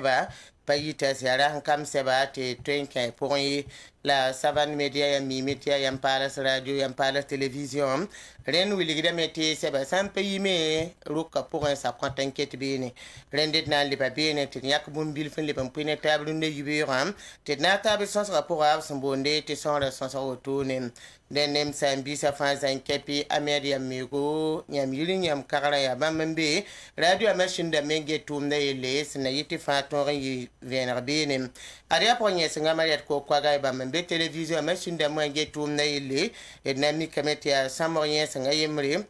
ba payita siara kam seba te twenke point la savan media ya mi media ya palas radio ya palas television ren wiligida meti seba sampe yime ruka pour sa content ket bene rendet na liba bene te yak bum bil fin liba pine table ne yubiram te na table sans rapport à son bonde te sans la sans retourne den nem sambi sa fan san kepi amedia migo nyam yiri nyam kagara ya bambe radio a machine da menge tumda yele sina yiti faton yi vener bene aria ponye singa mariat ko kwaga ba mbe television a machine da menge tumda yele ednami kameti ya samorien singa yemri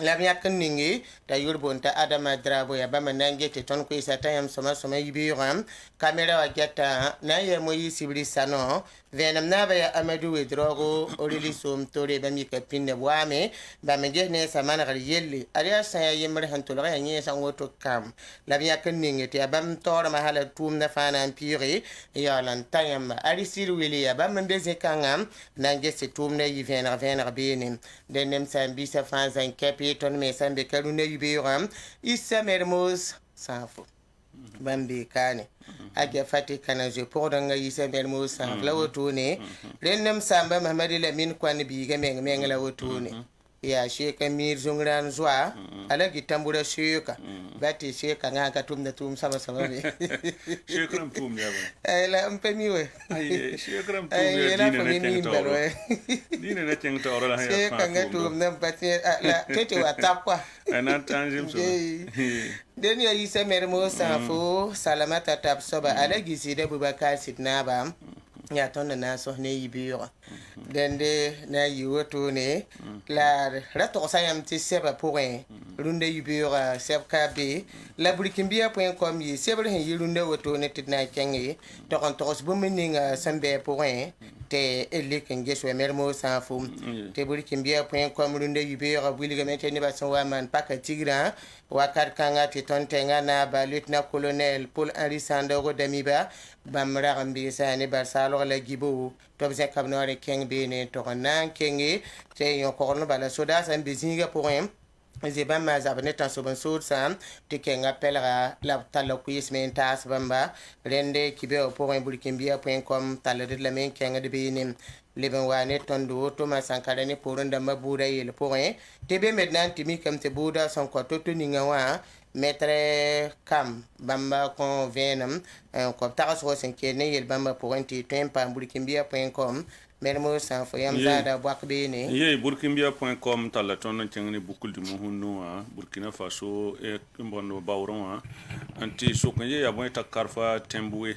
la yak ningi ta yurbonta adama drabo ya bama nange te ton ko isa tayam soma yibiram kamera wa geta na ye moyi sibri sano venam na ba ya amadu we drogo orili som tore ba mi ka pinne wame ba me je ne samana gar yelle ariya sa ya yemre han to la nye sa ngoto kam la yak ningi te bam tor ma hala tum na fana empire ya lan tayam ari siru wili ya bam be ze kangam nange se tum na yi vener bene denem sambi sa fan zan kepi ton me sambe kalune yubiram isa mermoz safo bambi kane age fati kana je podanga isa mermoz safo la wotune rennem samba mahamadi lamin kwani biga meng la wotune ya sheka mir zungran zwa ala gitambura sheka bati sheka ngaka tumda tum sama be shekram tum ya ba ay la mpemiwe ay shekram tum ya dina na teng to la ya sheka ngatu nam pati la tete watapwa ana tanjim so den ya isa mermo safo salamata tap soba ala gisida bubakar sidnaba ya tonda na so ne yibira dende na yiwoto ne la rato sayam ti seba pourin runde yibira sebka be la brikimbia.com yi sebre hen yirunde woto ne tidna kengi to kon to so bumininga sambe pourin te elik ngeswe mermo sanfum te brikimbia.com runde yibira buliga mete ne bason wa man paka tigra wakar kanga ti tontenga na ba lieutenant colonel Paul Henri Sandoro Damiba bamra gambi sane barsalo la gibo to be kabnore keng bene to nan kengi te yon korno bala soda san bizinga pour un zeba ma zabane tan so ban so sam te kenga pelra la tala kuis men tas bamba rende kibe pour un burkimbia.com tala de la men kenga de bene leben wane tondo to ma sankara ne pour nda mabuda yel pour un te be maintenant timi kam te buda son ko to ninga wa maître kam bamba kon venam ko taxo sen kene yel bamba pour un ti tempa burkimbia.com mermo san fo yam zada bwak bene ye burkimbia.com tala ton tengni bukul di mohunu wa Burkina Faso e mbono bawron wa anti sokonye ya bon takarfa tembwe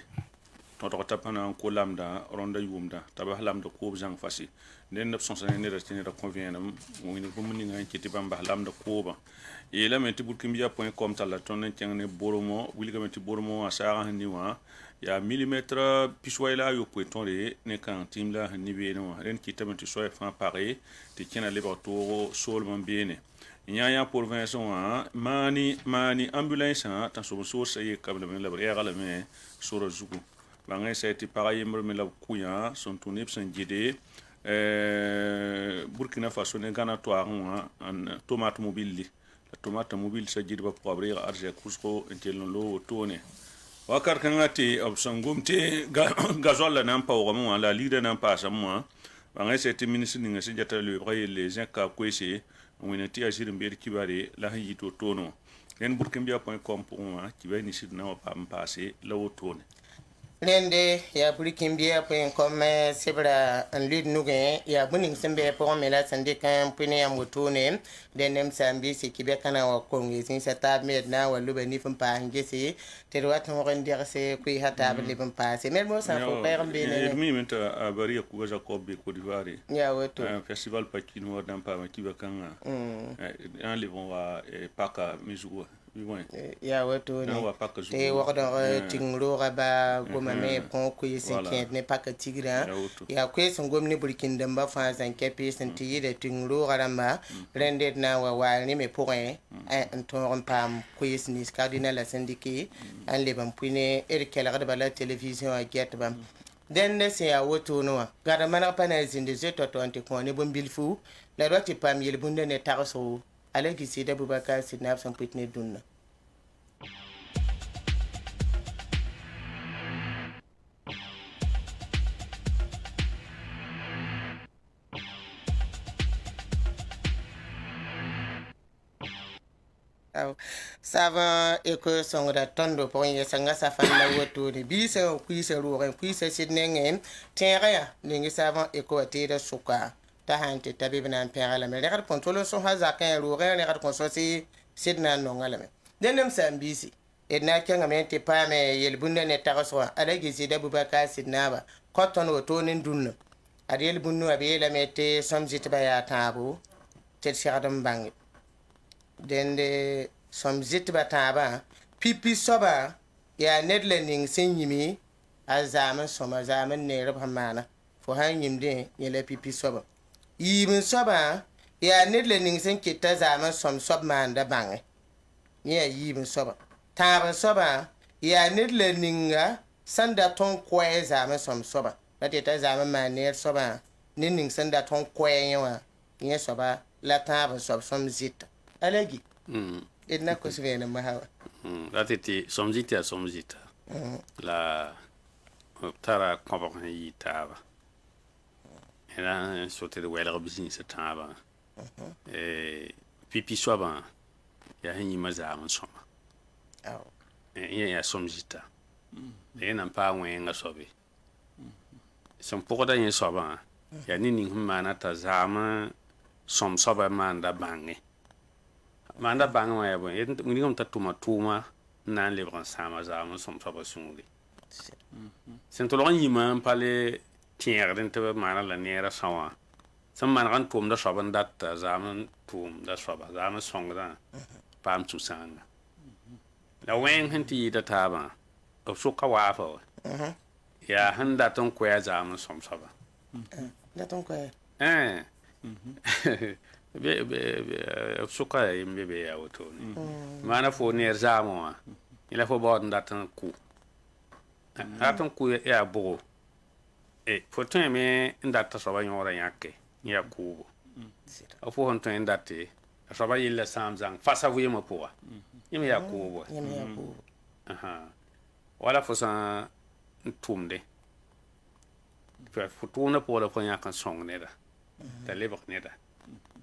to tapana ko lamda ronda yumda tabah lamda ko jang fasi den 900 ne retene da convenam woni ko mun nga ci tibamba lamda ko ba e la menti burkimbia.com tala ton tengni boromo wilga menti boromo asara ni wa ya millimètre piswayla yo ko tonre ne kan timla ni be no ren ki tamati soy fa paré te kena le bato sol man bene nyanya province wa mani ambulance ta so so sey kabla men la brière la me soro zugu bangay seti pareil me la kuya son tunip san gide Burkina Faso ne gana to an tomate mobile la tomate mobile sa gide ba poivre arge kusko entelno lo tone wakar kangati obsangumte gazol la nampa o la leader nampa sa moi bangay seti ministre ninga se jata le les ka kwese wona ti asir mbir kibare la yito tono len burkimbia.com pour moi qui va ni sidna o pam passer la wotone lende ya burkimbia.com sebra an lid nuge ya buning sembe pour mela sande kan pune ya motone denem sambi se kibe kana wa kongi sin sata med na wa luba ni fam pa ngesi te wat mo ren dir se ku hata be fam pa se mer mo sa ko per be ne mi menta a bari ko Jacob be ko divari ya woto festival pakino dan pa ma kibe kan en le vont wa paka mizugo ya woto ne te wakda tingro ba goma me pon ko yisen kent ne paka tigra ya kweson gomni burkin damba fa san kepi san ti de tingro garamba rendet na wa ni me point en ton pam ko yisen is cardinal la syndiki an le bam puine erkel gada la television a get bam den ne se ya woto no gada mana pa na zinde je to 20 ko ne bom bilfu la roti pam yel bunde ne tarso ala gisi da Boubacar Sidnap san pitne dunna Savant et que son ratondo pour y sanga sa fan la woto de bisa kuisa ruren kuisa sidnengen terre ningi savant et ko tira suka ta hante tabi bana pera la mais regar contrôle son hazakan ruren regar consosi sidna nongala me denem sambisi et na kyanga me te pa me yel bunda ne taraso ala gizi da bubaka sidnaba koton woto nin dunno adel bunnu abela mete somjit baya tabu tel shadam bang dende somjit bataba pipi soba ya nedle ning senyimi azaman soma zaman ne rabhamana fo hanyim de yele pipi soba yibin soba ya nedle ning sen kitta zaman som sob manda bang ni ya yibin soba taba soba ya nedle ninga sanda ton kwe zaman som soba ta zaman maner soba ning sanda ton kwe yawa ni soba la taba sob som zit alagi idna ko svena mahawa ratiti somjita la tara kobo yi taba ela sote de wela business taba pipi soba ya hinyi mazama soma ya somjita ena pa wenga sobe som pokoda yin soba ya nini mana ta zama som soba manda bange manda banga wa yabo ngi ngom tatuma nan le bran sama zama som soba sungli sen to lon yima pale tier den te mana la nera sawa sam man ran tum da soba dat zama tum da soba zama songra pam tu sanga la wen hanti da taba o suka wa fa ya handa ton kwa zama som soba da ton kwa suka yimbe ya wato ne mana fo ne zama ila fo bod ndatan ku atan ku ya bo fo teme ndata so ba nyora yake ya ku fo hon to ndate so ba yilla samzang fasa vuye mo po yimi ya ku bo aha wala fo sa tumde fo tuna po la fo yakan song ne da ta lebok ne da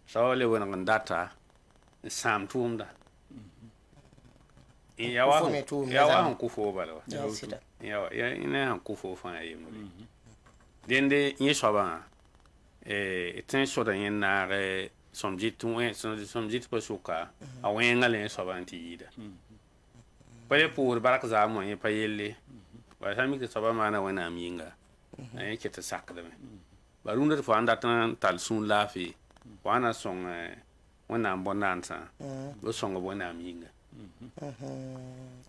so le wona ngandata sam tumda ya wa ku fo balo ya ina ku fo fa yimo dende ni soba ten soda yen na somjit pa suka a wenga le soba antida pale pour barak za mo ye payelle wa sami ke soba mana wana minga ay ke ta sakda me barunda fo anda tan tal sun lafi wana song wana bonanza lo song wana minga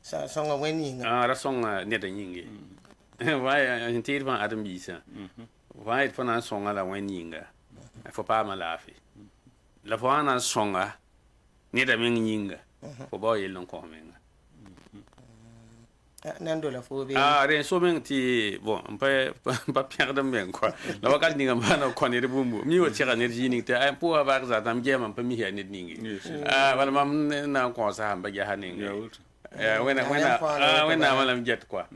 sa song weni ra song ne da yinge vai intir van adam bisa vai fa na song la weni nga fo pa ma lafi la fo ana songa ne da min yinga fo ba yelon ko menga nan do la fo be re so men ti bon pa perdre men quoi la wakal ninga mana ko ne bumbu mi wo tira ne jini te ay po ba za tam gema pa mi ya ne ningi wala mam na ko sa ba ya haninga wena malam jet quoi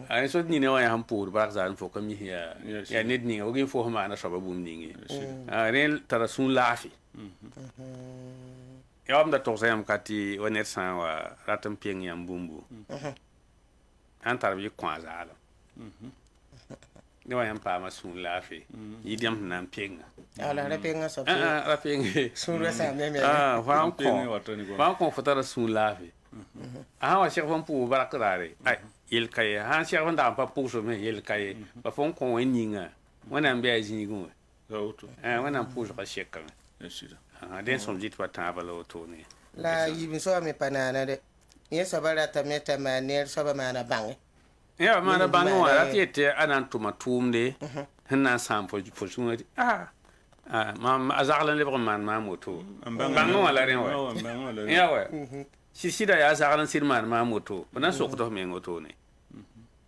ay so ni ne wa ham pour ba za fo ko mi ya ne ninga o gi fo ma na so ba bum ningi re tara sun lafi ya am da to sayam kati wonet san wa ratam peng yam bumbu antar bi kwa zalo ne wa yam pa ma sun lafi yidiam nan penga ala ra penga so ra penga sun ra sa me me wa ko fotara sun lafi wa shek fon pu barakrare ay yel kay han shek fon da pa pu so me yel kay ba fon ko weninga wana mbi ajini go wana pu so ka shek kan den som jit wata balo to ne la yibi so me panana de ye sabara ta meta maner so ba mana bang ya mana bang wa ratete anan tuma tumde hna sampo fo sunga ma azarlan le man ma moto bang wala ren wa ya wa sida ya azarlan sir man ma moto bana so ko me ngoto ne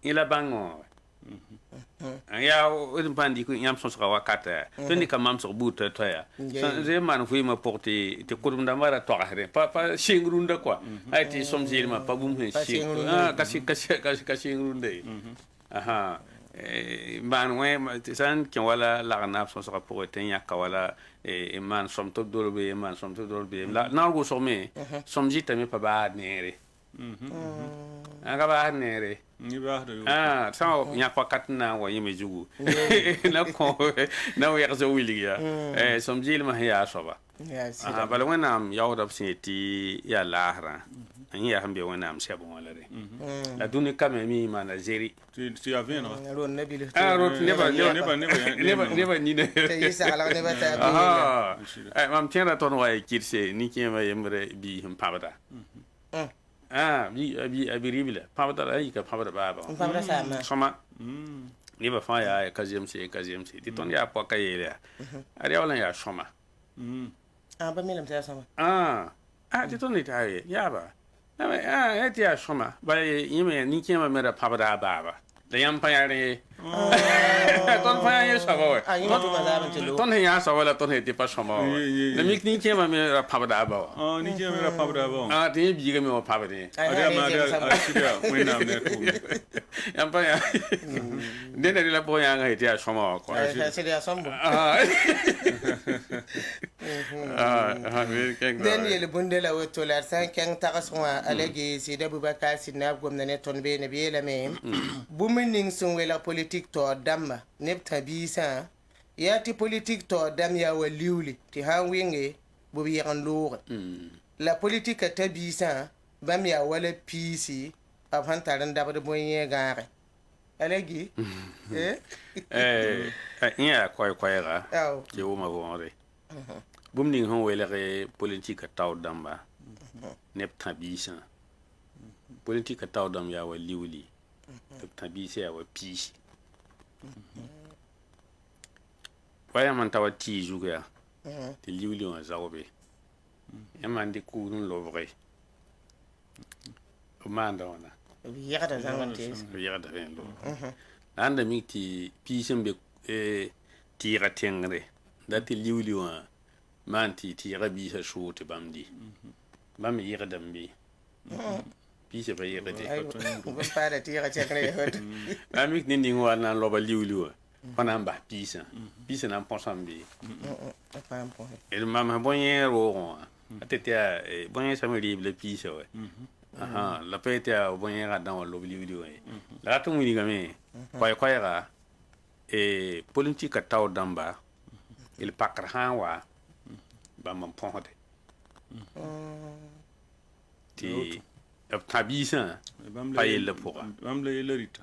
ila bang wa ya o pandi ku yam so wakata to ni kamam so buta to ya je man fu ma porti te kurum da mara to ahre pa shingrunda quoi ay ti som ma pa bum he shi ka shingrunde aha man we san ken wala la na so so pour ten ya ka wala man som to dorbe man som to dorbe la na go so me som jita me pa ba nere aga ba nere ni ba do so nya kwa katna wa yime jugu na ko na we zo wili ya som jil ma ya so ba bala wenam yawda seti ya lahra an ya hambe wenam sebo wala de la duni kame mi mana zeri tu as vu non ron nabil rot never ni ne isa ala ne bata mam tiara ton wa kirse ni kema yemre bi him pabada bi ribila pabada ay ka pabada baba pabada sama soma ni ba fa ya kaziem se ti ton ya po kayele ari wala ya soma ba milam ta sama ti ton ni taye ya ba eti ya soma ba yime ni kema mera pabada baba da yam pa ya re ton pa ya sa ba ton he ya sa wala ton he ti pa soma na mi ni kema mera pabada ba ni kema mera pabada ba ti bi ga me wa pabada ari ma ga asiga wena ne ko yam pa ya de ne la po ya ga ti ya soma ko se ya sombo den yele bundela woto la san kan tagaswa alagi sida bubaka sinab gomna ne ton be ne be la me buminin sun wela politique to damma nepta bisa yati politique to dam ya waliuli ti han winge bu bi yan lore la politique ta bisa bam ya wala pisi afan taran da bu bonye gare alagi ya koy ga je wo ma wonre bumning hon wele re politique taw damba nepta bisa politique taw dam ya waliuli nepta bisa ya wa pisi waya man tawa ti juga ti liuli on zawbe yaman di ku nun lovre o manda ona yada zangantes yada ndo anda mi ti pisembe tira tengre dati liuli on man ti rabi sa shote bamdi bam yira dambi pise ba yira de ko para tira tengre hot amik ni ngwa na loba liuli pana ba pisa na ponsambi el mama bonye ro atetia bonye samedi le pisa we la petia bonye ga dans lo liuli la to muni game koy ga politique taw damba il pakra hawa ba man ponde ti tabisa pa yelle pour bam le lerita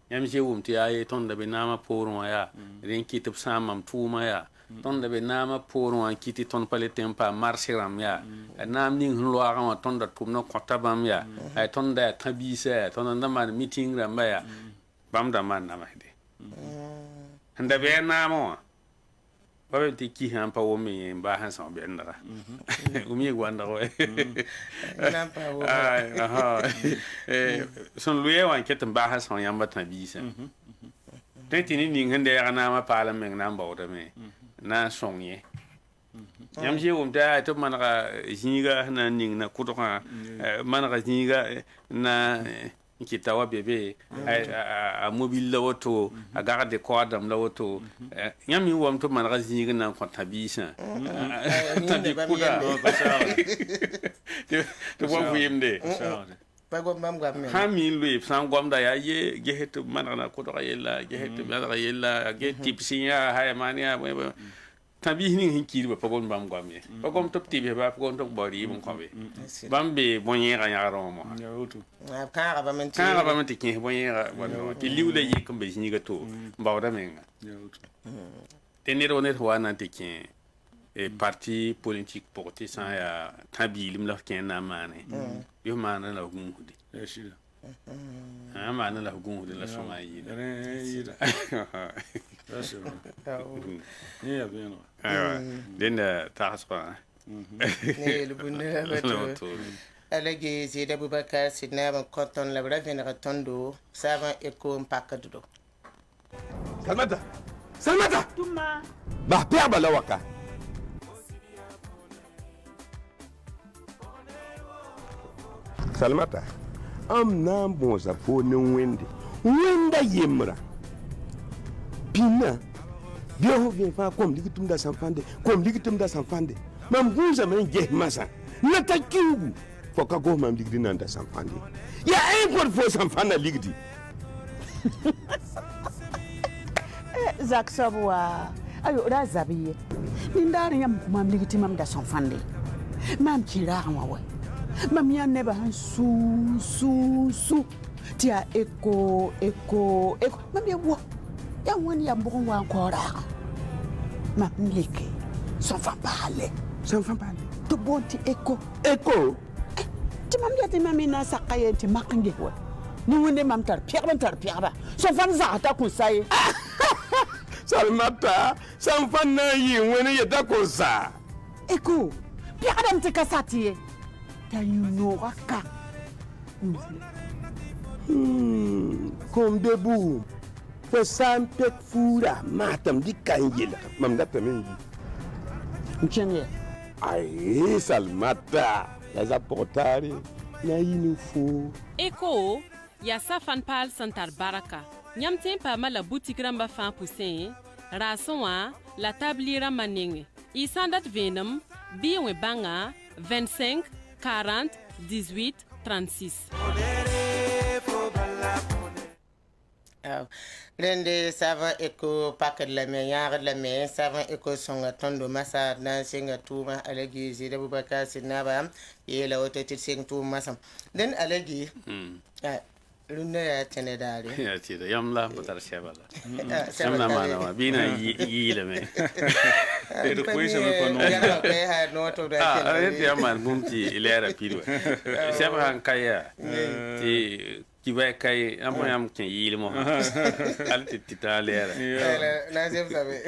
yam je ti ay ton da be nama poron ya ren kitib samam tuma ya ton da be nama poron kiti ton pale tempa marsiram ya nam ning lo aga ton da tumno kotabam ya ay ton da tabisa ton da man meeting ramba ya bam da man na mahde handa be namo ba ti ki han pa wo me ba han sa be ndara umi gwanda ko na pa wo son luye wan ketan ba han sa yamba tan bisa tentini ning hande ya na ma pala men nan ba da me na sonye yam je da to man ga jinga na ning na kutoka man ga jinga na kita wa bebe a mobile la woto a garde ko adam la woto nyami wam to man razi na konta bisa tabi kuda to wa yimde pa go mam gam me ha mi lui san gom da ya ye gehet man na ko to yella gehet ya yella ge tipsinya ha mania tabi hin hinkiri ba pagon bam gwame pagom top tibe ba pagon top bori mon kwabe bambe bonye ga yaro mo ka ba men ti bonye ga wala ti liwle yi kambe ni ga to bawda menga tenero ne wana ti kin parti politique pour ti sa ya tabi lim la ken na mane yo mana la gumudi shida mana la gumudi la soma yi ja bien den taspa ne le bunne bato alagi zida bubakar sidna ban konton la bra vena tondo savan eko mpakado salmata tuma ba perba la waka salmata am nan bon za fo ne wende wẽnda yemra pĩnã biao vẽ fãa kom ligtmda sãn fãnde mam gũusame n ges masã la ta kiugu fo ka gos mam ligdi nan da sãn fãnde yaa ẽ kõd fo sãn fãnda ligdi zak sabwa ayo ra zabiye nindar yam mam ligiti mam da son fande mam kira wa wa mam ya neba han su tia eko mam ya wo ya woni ya mbon wa kora mam leke son fan parler to bonti eko ti mam ya ti mam na sakaye ti makange wa ni wonde mam tar pierre son fan za ta kun sai Salmata, san fan na yi wani ya dako sa. Eko, pi adam te kasati ta yuno raka. Kom debu. Fo san pek fura matam di kanjela. Mam data men yi. Mchenye. Ai Salmata, ya za portare na yi ni fo. Eko, ya safan pal santar baraka. Nyam tem pa ma la boutique ramba fan poussin rason wa la tabliera maninge isandat venum biwe banga 25 40 18 36 Rende savant eko paket la me yar la me savant eko songa tondo masa na singa tuma alagi zida bubaka sinaba ye la oteti sing tuma masa den alagi Luna ya tene dare. Ya tida yamla butar shabala. Yamla mana wa bina yi le me. Pero pues se me cono. Ya ko ha no to da Ah, ayet yaman bumti ilera pidwa. Shabhan kaya. Ti kiba kay amma yam ken yi le mo. Alti tita lera. Na sem sabe.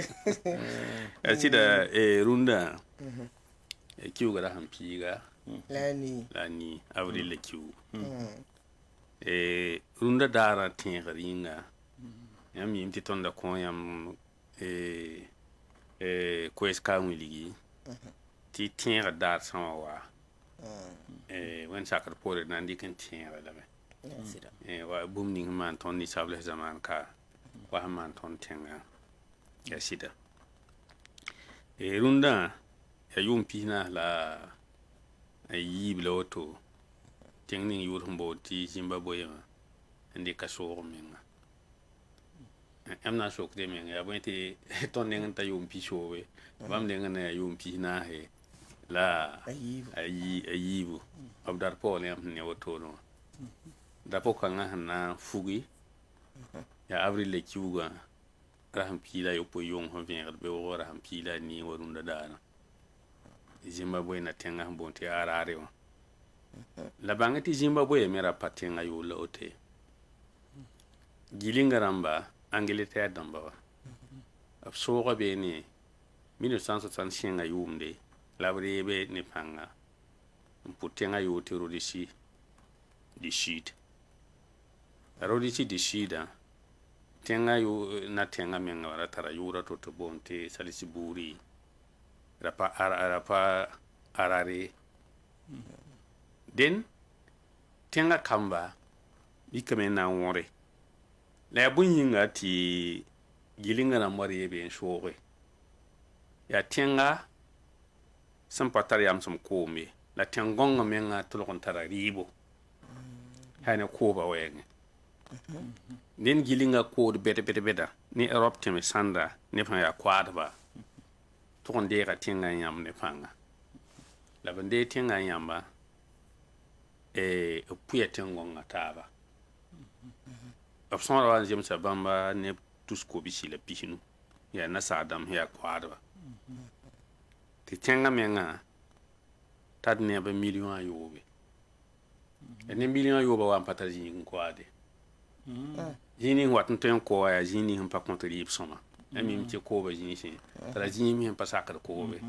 Ya tida runda. Kiu gara hampiga. Lani avril le kiu. Runda dara tingaringa yam yimti tonda ko yam kwes ka wiligi ti tinga dar sama wa wen sakar pore nandi kan tinga da me wa bumni man ton ni sable zaman ka wa man ton tinga ya sida runda ya yumpina la ayi bloto tingning yur humbo ti Zimbabwe indi kaso menga amna sok de menga ya bonti ton neng ta yum pi showe bam neng na yum pi na he la ayibu abdar po ne am ne woto no da po kanga na fugi ya avril le kiuga raham pi la yo po yong ho vien be wo raham pi la ni worunda dana Zimbabwe na tenga bonti arare wa la bangati Zimbabwe mera patenga yo lote gilinga ramba Angleterre damba ab soga be ni 1965 yumde labrebe ni panga putenga yo terrorisi di shit rodisi di shida tenga yo na tenga menga wala tara yura to bonte salisi buri rapa arare den tenga kamba bikame na wore la bunyinga ti gilinga na mari be showe ya tenga sampatar yam som kombe la tengonga menga tulokon tara ribo hana ko ba wenge den gilinga ko beta ni Europe teme sanda ne fa ya kwadba to kon de ka tenga yam ne fanga la bande tenga yamba puya tengonga taba opson rawan jem sa bamba ne tusko bisi la pihinu ya na sadam ya kwadba ti tenga menga tad ne ba million ayobe ne million ayoba wa pata jin kwade jini wat nten ko ya jini hum pa kontri soma ami mti ko ba jini shi tara jini mi pa sakar ko be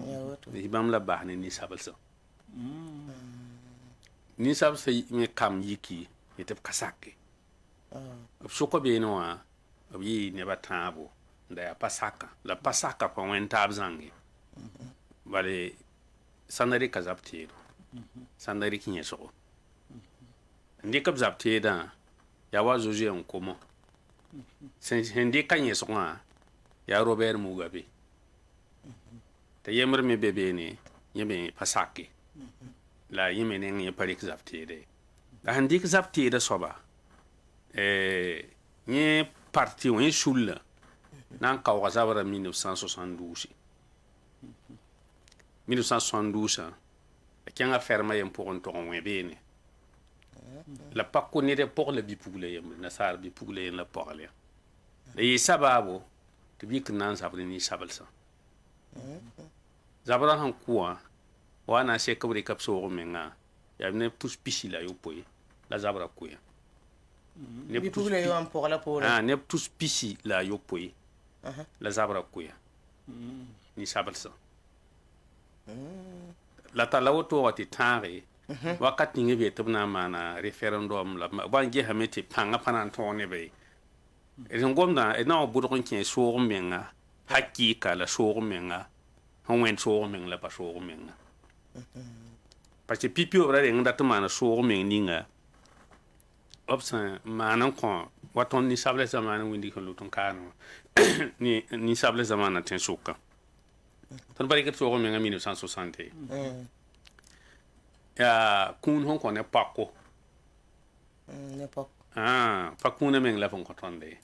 di bam la bahne ni sabalso ni sab se me kam yiki yete kasake soko be no wa abi ne batabo nda ya pasaka la pasaka pa wen tab zangi bale sanari kazaptiro sanari kinyeso ndi kap zapteda ya wazo je nkomo sen de kan yes nga ya Robert Mugabe te yemer me bebe ne yeme pasaki la yeme ne ngi parik zaftede la handik zaftede soba ni parti on shul nan ka wazabara 1972 1972 kanga ferma yem pour on toron bene la pas connaître pour le bipoulé yem na sar bipoulé la porle et sababo to bi que nan sabri ni sabalsa zabra han kuwa wana se kabri kapso menga ya ne tous pisila yo poy la zabra kuya ne bipoulé yo am pour la pour ne tous pisi la yo poy la zabra kuya ni sabalsa la talawoto wati tare wakati ngi be tabna mana referendum la bangi hameti panga panan tone be ngomna na budon kin so menga hakika la so menga honwen so menga la pa so menga parce que pipi obra de ngata mana so menga ninga opsan manan ko waton ni sable zamana windi ko lutun kanu ni sable zamana ten suka ton bari que so menga 1960 ya kun hon ko ne pakko ne pak pa kuna men la fon kotonde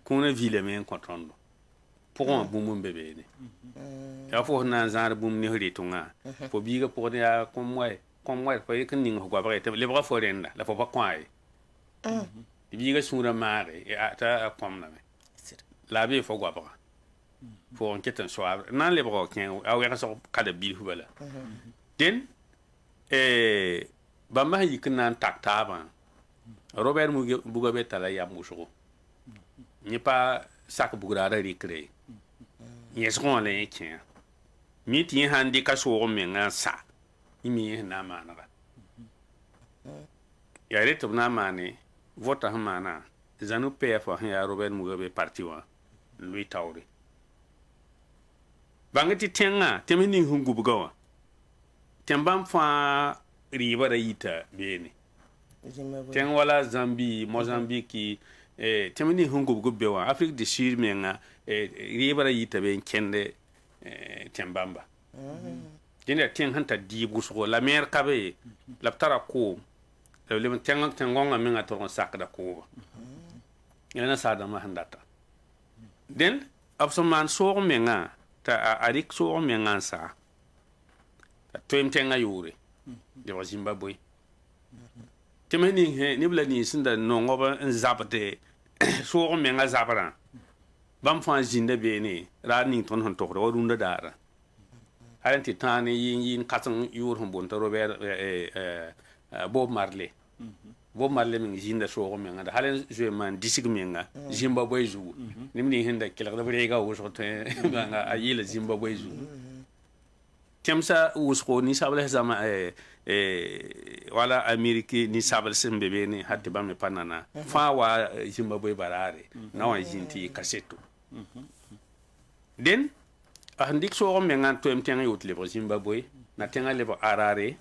kuna ville men kotondo pour un boum bébé ne ya fo na zar boum ni hri tunga fo biga pour ya comme moi fa yek ning ko ba te le bra fo renda la fo pa kwai biga sura mare ya ta kom na me la bi fo gwa ba fo on ketan so nan le bra ken a we ka so kada bil hu bala den ba ma yik nan taktaba Robert Mugabe tala ya muso ni pa sak bugara rikre ni son le ken mi ti handi ka so menga sa imi na mana ya reto na mane vota mana zanu PF ya Robert Mugabe parti wa lui tawri bangati tenga temini hungu bugawa tembam fa riba da yita bene ten wala Zambie Mozambique temini hungu gubbewa Afrique du Sud menga riba da yita ben kende tembamba dina ten hanta di buso la mer kabe la tara ko le tengonga menga to sakda ko yana sada ma handata den absoman so menga ta arik so menga sa toim tenga yure de Zimbabwe temeni he ni bla ni sinda no ngoba nzabte so menga zabara bam fa jinda be ni ra ni ton hon to ro runda dara haranti tani yin katang yur hon bon to Robert Bob Marley min jinda so menga da halen je man disig menga Zimbabwe zu nimni hinda kila da brega wo so te banga ayila Zimbabwe zu temsa usko ni sabale zama wala Ameriki ni sabale sembebe ni hatti bamme panana fa wa Zimbabwe barare na wa jinti kaseto den andik so menga to emtenga yot le Zimbabwe na tenga le arare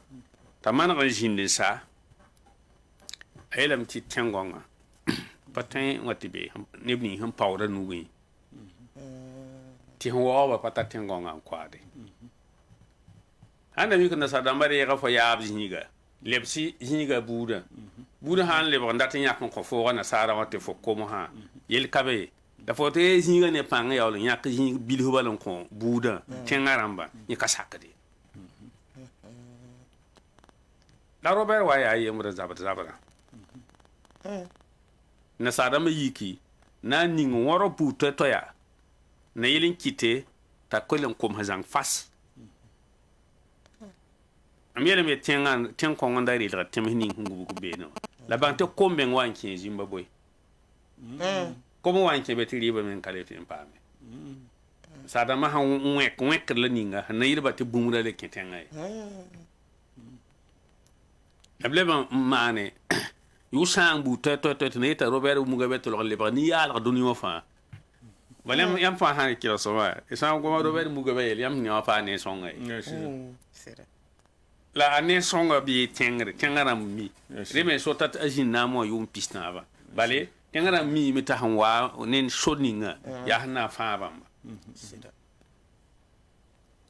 tamana ga jinde sa elam ti tengonga patin watibe nebni ham powder nuwi ti ho wa pata tengonga kwade anda mi kana sadambare ga fo yaab ziniga lepsi ziniga buda han le banda tan yakon ko fo na sara wate fo ko ha yel kabe da fo te ziniga ne panga yaw yak ziniga bilhu balon ko buda tengaramba ni kasakade la Robert wa ya yemra zabara na sadama yiki na ning woro puto toya na yelin kite ta kolen kom hazang fas amiyele me ten ko nganda ri la temni hungu bu be no la bante kombe ngwanki Zimbabwe komo wanki be tiri ba men kale tin pame sadama ha wek la ninga na yirba te bumura le kitenga ableba mane yusang bu to ne ta Robert Mugabe to le ba ni ala dunyo fa valem yam fa han ki so wa isa go Robert Mugabe yam ni fa ne songa la ane songa bi tengara mi reme so tat ajin na mo yum pisna ba bale tẽngrã miime t'a sẽn wa ne sod ninga yaa sẽn na n fãa bãmba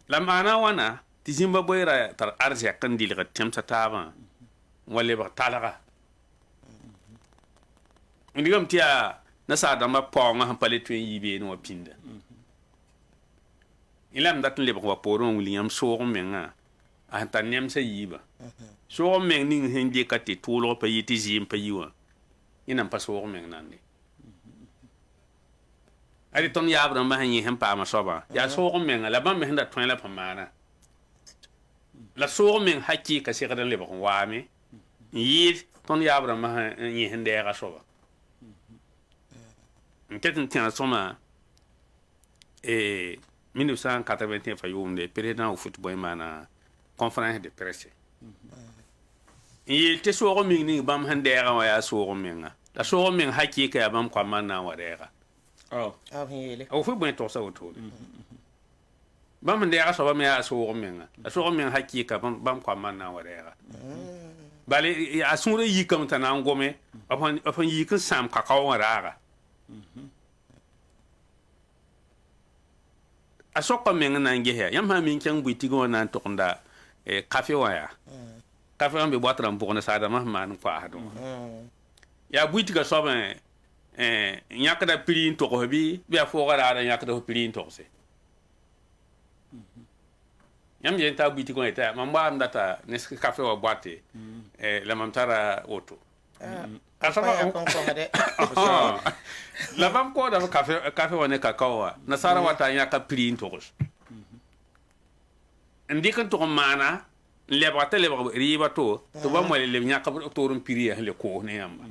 la maana wãna tɩ Zimbabwe ra tar arzɛk n dɩlg d tẽmsa taabã n wa lebg talga digame tɩ yaa nasaar-dãmbã paoongã sẽn pa le tõe n yɩ beene wã pĩnda y la m dat n lebg wa poorẽ wã wilg yãmb soog n mengã a sẽn tar nemsã yiiba soog n meng ning sẽn dɩka tɩ tʋʋlg pa yɩ tɩ zɩɩm pa yɩ wã yẽ nan pa soog meng nande ari tõnd yaab rãmbã sẽn yẽ sẽn paama soabã yaa soog n menga la bãmb me sẽn da tõe la pa maana la soog n meng hakɩɩka segd n lebg n waame n yɩɩd tõnd yaab rãmbã sẽn yẽ sẽn dɛɛga soaba n ket n tẽra sõma 1981 fa yʋʋmde président o fut bõe maana conférence de presse n yeel tɩ soog n meng ning bãmb sẽn dɛɛgã wã yaa soog n menga la soog n meng hakɩɩka yaa bãmb koamã n na n wa rɛɛga o fut bõe togsa wotore bãmb sẽn dɛɛga soaba me yaa soog n menga la soog n meng hakɩɩka bãmb koamã n na n wa rɛɛga bale a sũurã yikame t'a na n gome b sẽn yik n sãam kakao wã raaga a soka meng na n ges yãmb sã n min kẽng bui tigẽ wã na n tʋgenda kafe wã yaa kafe wã be boat rãmb pʋgẽ nasaadãmbã sẽn maan n koaasd wã yaa bui tiga soabẽ yãkda piri n togs bɩ bɩ a fooga raara yãkda f piri n togse yãmb yen t'a bui tigẽ wã yetã mam waam data nes kafe wã boate la mam tara woto la bãmb kooda kafe wã ne kakao wã nasaara wa t'a yãka piri n togs n dɩk n tʋg n maana n lebga t'a lebg rɩɩba to tɩ bãmb wa leb yãk toor n piri yaa sẽn le koos ne yãmba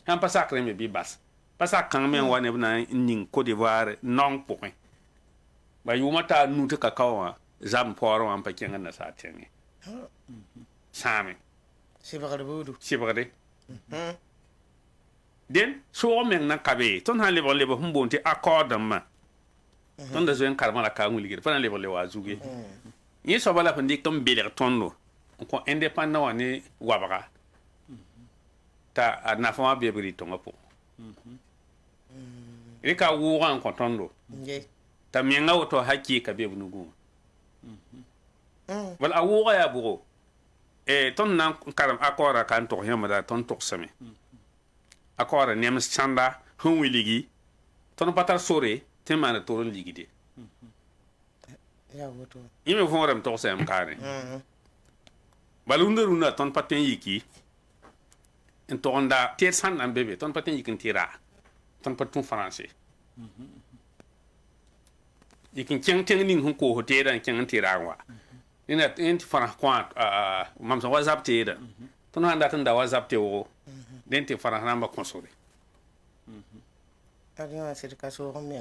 sãn pa sakre me bɩ bas pa sak kãng me n wa neb na n ning Côte d'Ivoire naong pʋgẽ ba yʋʋmã taa nu tɩ kakao wã zam paoorẽ wã n pa kẽng n nasaar tẽngẽ sãame sɩbgde den soog meng na kabe tõnd sã n lebg leb sẽn boond tɩ accord dãmbã tõnd da zoe n karemã la kaa wilgd pa na lebg le waa zuge yẽ soaba la sẽn dɩk n belg tõndo n kõ indépendant wã ne wabga t'a a nafa wã bɩ b rɩ-tõngã pʋgẽ rɩka wʋʋgã n kõ tõndo t'a menga woto hakɩɩka be b nugẽ wã bal a wʋʋga yaa bʋgo tõnd na n karem accord ka n togs yãmbda tõnd togsame accord nems sãnda sẽn wilgi tõnd pa tar sore tɩ n maana tor n ligde yẽ me võorame togsa yãmb kaane bala rũndã tõnd pa tõe n yiki n togenda teed sãn na n be be tõnd pa tõe n yik n tɩ ra tõnd pa tũ français yik n kẽng tẽng ning sẽn koos teedã n kẽng n tɩ ra n wa ina tɩ fãras kõ mam sẽn wa zab teedã tõnd sãn dat n da wa zab teoogo dẽn tɩ fãras rãmbã kõsgde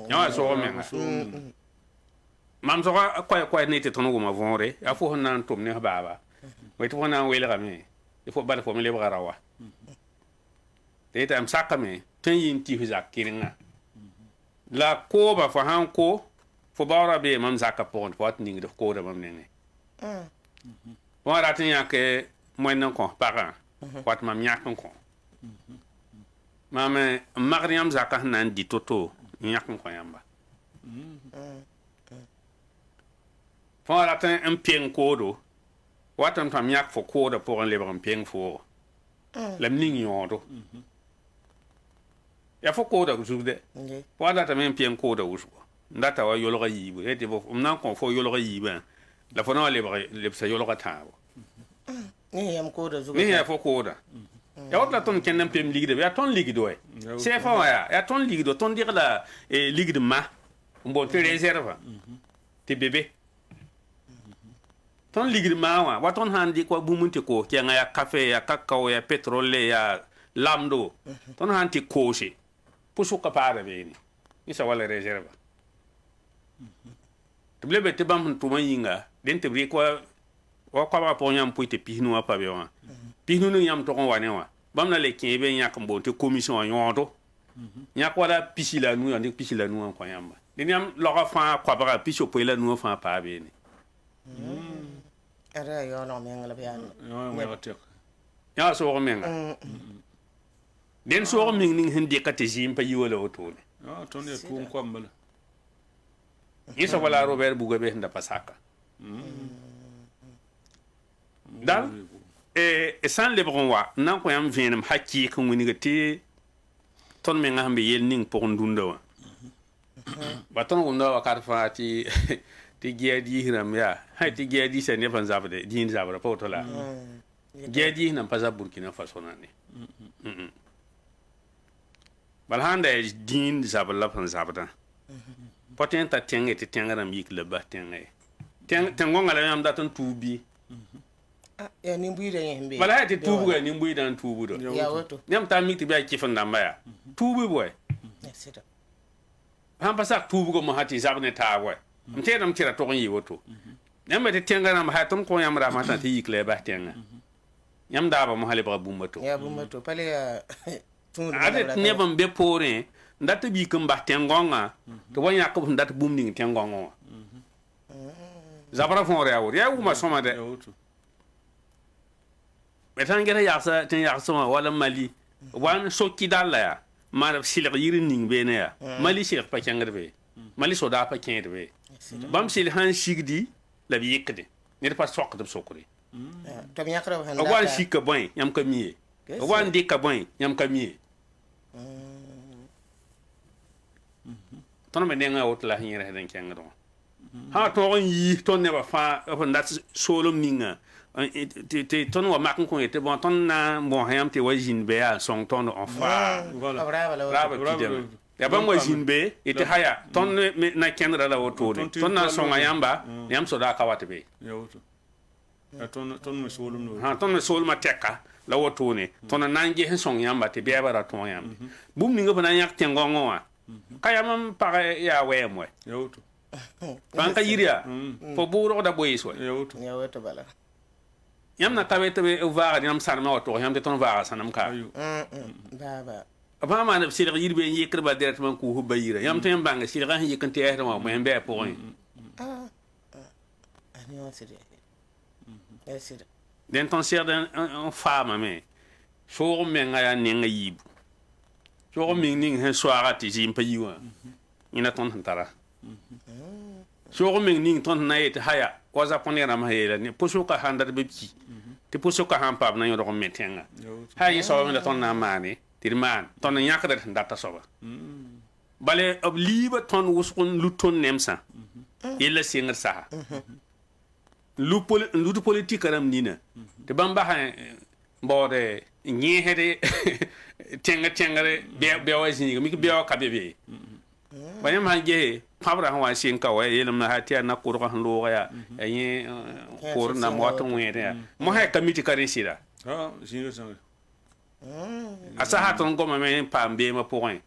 yã wa soog n menga mam soga koɛɛ ne tɩ tõnd wʋma võore yaa fo sẽn na n tʋm ne f baaba wa tɩ fo na n welgame tɩ fo bala fo me lebga ra wa tɩ yetã m sakame tɩ n yɩ n tɩ f zak kɩrengã la kooba fo sãn ko fo baoorã bee mam zakã pʋgẽ tɩ fo wat ningd f kooda mam nengẽ fo wã rat n yãk moẽnd n kõ pagã wat mam yãk n kõ mam n magd yãmb zakã sẽn na n dɩ to-to n yãk n kõ yãmba fo wã rat n peng koodo wat n tõm yãk fo kooda pʋgẽ lebg n peng foogo la m ning yõodo yaa fo kooda zugdɛ fo wã datame n peng kooda wʋsgo n data wa yolga yiibu tɩ m na n kõ fo yolga yiibã la fo na wa lebsa yolga tãabo ne yaa fo kooda ya wat la tõnd kẽnd n pem ligdame yaa tõnd ligd wɛ sɛɛfã wã yaa tõnd ligd wa tõnd dɩgla ligd ma n boond tɩ réserve tɩ bebe tõnd ligd maa wã wa tõnd sãn dɩk wa bũmb n tɩ koos kɛngã yaa kafe yaa kakao yaa petrole yaa lamdo tõnd sãn tɩ koose pʋsʋka paada beene yẽsa wala réserve tɩ b le be tɩ bãmb sẽn tʋmã yĩnga dẽn tɩ b rɩk wa koabga pʋgẽ yãmb pʋɩ tɩ pisnu wã pa be wã pisnu ning yãmb tog n wa ne wã bãmb na le kẽe be n yãk n boond tɩ commission wã yõodo yãk wala pisi la nu dɩk pisi la nu wã n kõ yãmba dẽn yãmb logã fãa koabga pis poe la nuwã fãa paa beene yã wa soog menga den so min ning hin de ka te jim pa yiwala otone ton ya tuum kwambala isa wala Robert Mugabe nda pasaka dal san lebron wa nan ko yam venum hakki ko woni gati ton me ngambe yel ning pour ndunda wa baton wonda wa karfa ti ti gedi hiram ya hay ti gedi se ne fan zabde din zabra potola gedi nan pa za Burkina Faso nani balhanda din zabla fan zabda poten ta tenge ti tengara mik le ba tenge tengo ngala yam daton tubi ya ni mbuida yembe bala ti tubu ga ni mbuida tubu do ya woto nyam ta mik ti ba kifan namba ya tubu boy sita han pasa tubu go mo hati zabne ta boy mte dam tira to yi woto nyam ti tengara ma haton ko yam ra ma ta ti yikle ba tenga nyam da ba mo hale ba bumbato ya bumbato pale ya ade ne ban be pore ndata bi kan ba tengonga to wanya ko ndata bumning tengonga zabra fon reawor ya uma soma de betangere yaksa ten yaksa wala Mali wan sokki dalla ya mar silir yirin ning be ne ya Mali silir pa kengre be Mali soda pa kengre be bam sil han sigdi la bi yekde ne pa sok de sokri to mi yakra han wan sikka boy yam ka miye wan dikka boy yam ka miye ton me nenga otla hinra den kengre ha to yi ton ne ba fa on dat solom ninga te ton wa makon ko ete bon ton na bon hayam te wajin be ya song ton on fa bravo ya ban wajin be ete haya ton na kenra la woto ton na song ayamba yam so da ka wate be ton me solum no ha ton me solma teka la woto ne ton na nge hen song yamba te be bara ton yam bum ninga bana yak tengongo wa kayam pa ya wemwe yoto banka yiria fo buro da boy so ya woto bala yam na kabete be vaga yam sarma wato yam de ton vaga sanam ka baba ba ma na sirga yirbe yekre ba directement ku hubba yira yam tan banga sirga hin yekan te ma mo embe point ani on sire sire den ton sir den on femme me so me nga ya ninga yibu so me ning hen soara ti jim pa yiwa ina ton tara so me ning ton na yete haya waza ponera ma hela ni puso ka handar be ki ti puso ka han pab na yoro metenga ha yi so me ton na mani tirman ton yakra ndata soba bale ob liba ton wuskun luton nemsa illa singar sa lu politique ram nina te bamba ha mbode nyi hede tenga be wajini mi be ka be bani ma ge pabra ha wa sin ka wa yelam na hatia na ko ro han lo ya yin ko na mo to ngere ya mo ha committee karin sida jino sang asa ha ton goma me pambe ma point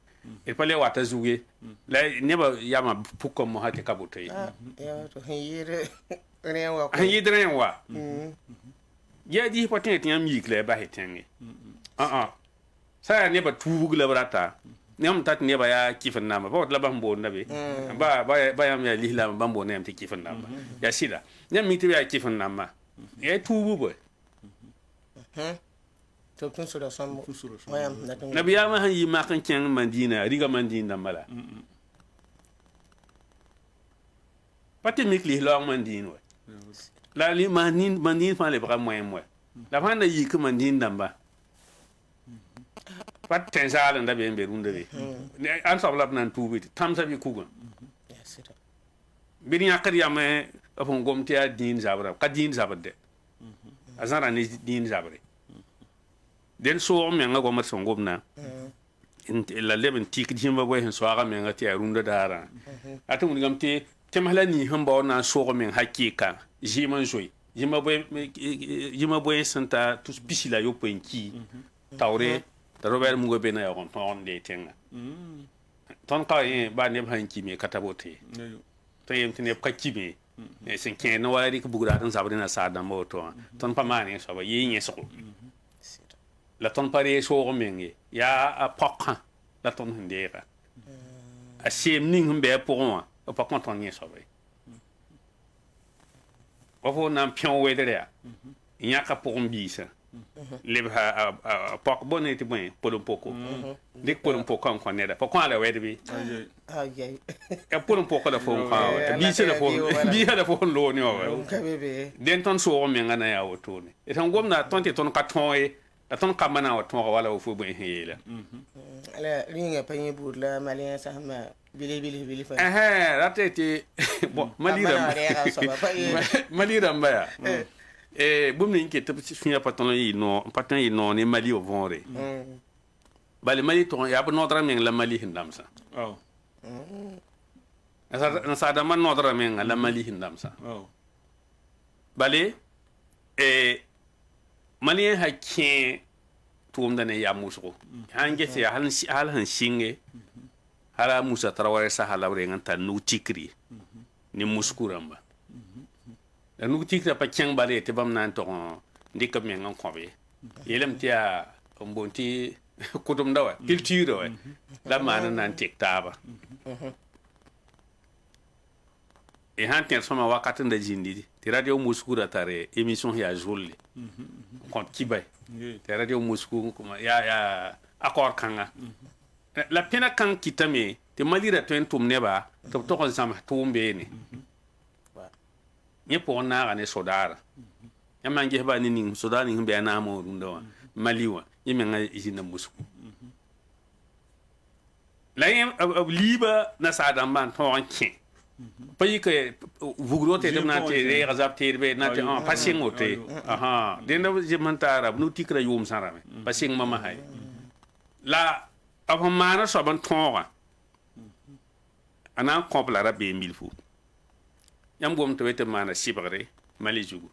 e pale wata zuge la ne ba ya ma pukko mo ha te kabutai ya to yire rewa han yidre wa ya di potin tiam yikle ba hetenge sa ne ba tubu la brata nem tat ne ba ya kifan nama ba la bambo nabe ba yam ya lihla bambo nem te kifan nama ya sida nem mi te ya kifan nama e tubu boy to kun sura sambo wayam nabi ya ma han yi ma kan ken mandina riga mandina mala pati mikli lo mandin wa la li mandin fa le bra moyen la fa na yi ke mandin damba pat tensal nda be runde be an sabla nan tubi tam sabi kuga bin yakar ya me afon gomti ya din zabra ka din zabde azara ni din zabre den so me nga gomar son gomna in la leben tik jimba boy hen so aga me nga ti runde dara atum ngam ti temhala ni hamba na so me hakika jiman joy jima boy santa tous bisila yo penki tawre da Robert Mugabe na yon ton de tenga ton ka yin ba ne ban ki me katabote to yim tine ka ki me e sen ken no wari ko bugura tan sabri na sada mo ton pa mane so ba yin so la ton pare so ko menge ya a pokha la ton ndera a sim ning mbe pour moi o pa kon ton yin so ba o fo na pion we de ya nya ka pour mbisa lebha pok bone ti bwen polum poko dik polum poko kon neda poko ala wedbi Ay. e polum poko da fon ka bi se da fon bi da fon lo ni o den ton so men ngana ya woto ni e tan gomna tonti ton ka ton e ton ka mana o ton wala o fu bwen hela ala ringa panye bur la malien sa ma bili fa ratete bon malira mbaya bumni nke te finya paton yi no ni mali o vonre bali mali to ya bo nodra men la mali hindamsa na sa da man nodra men la mali hindamsa bali mali ha kien tum da ne ya musko hange se hal han singe hala musa traware sa hala rengan ta nu tikri ni muskuramba la nu tikra pa kyang bale te bam nan to ndika men ngan kobe yelem tia mbonti kutum dawa culture wa la man nan tiktaba e han ter soma wakati nda jindi ti radio muskura tare émission ya jolle kon kibay te radio musku kuma ya accord kanga la pena kan kitame te malira to entum neba to kon sama tumbe ni nye po na ne sodara ya manje ba ni ning sodara ni be na mo ndo maliwa yime nga izina musku la yem liba na sadam ban to anke payi ke vugro te dem na te re gazap te be na te passing ote aha denda je mantara nu tikra yum sarame passing mama hay la avant mana so ban tonga ana compla ra be 1000 fu yam gom to wete mana sibare mali jugu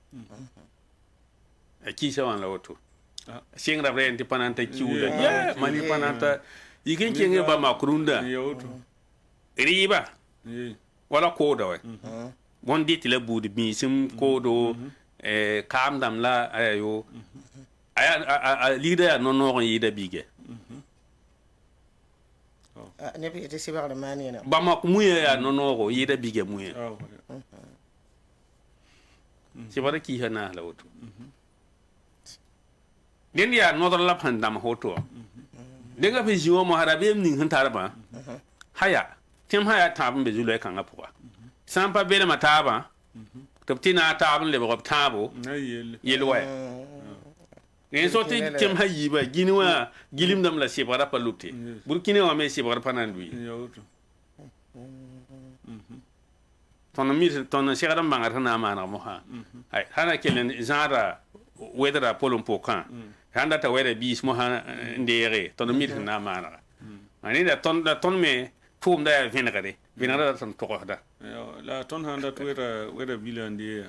ki sa wan la woto sing ra re pananta kiuda ya mali pananta yigen kenge ba makrunda riba wala kodo we bon dit la budi bi sim kodo kam dam la ayo aya leader no no yida bige ne bi te sibar de mani na ba mak muye ya no no yida bige muye sibara ki hana la woto den ya no la pandam hoto denga be jiwo mo harabe ning hantarba haya tim haya tabun be zulay kan apwa sampa bele mataba toptina tabun le bob tabo yelwa en soti tim hayi ba ginwa gilim dam la sibara palute burkine wa me sibara panandui ton sigara bangar na mana mo ha hay hana kelen zara wedra polum pokan handa ta wede bis mo ha ndere ton mir na mana ani da ton me tum da vinagare ton to da la ton handa to weda bilandi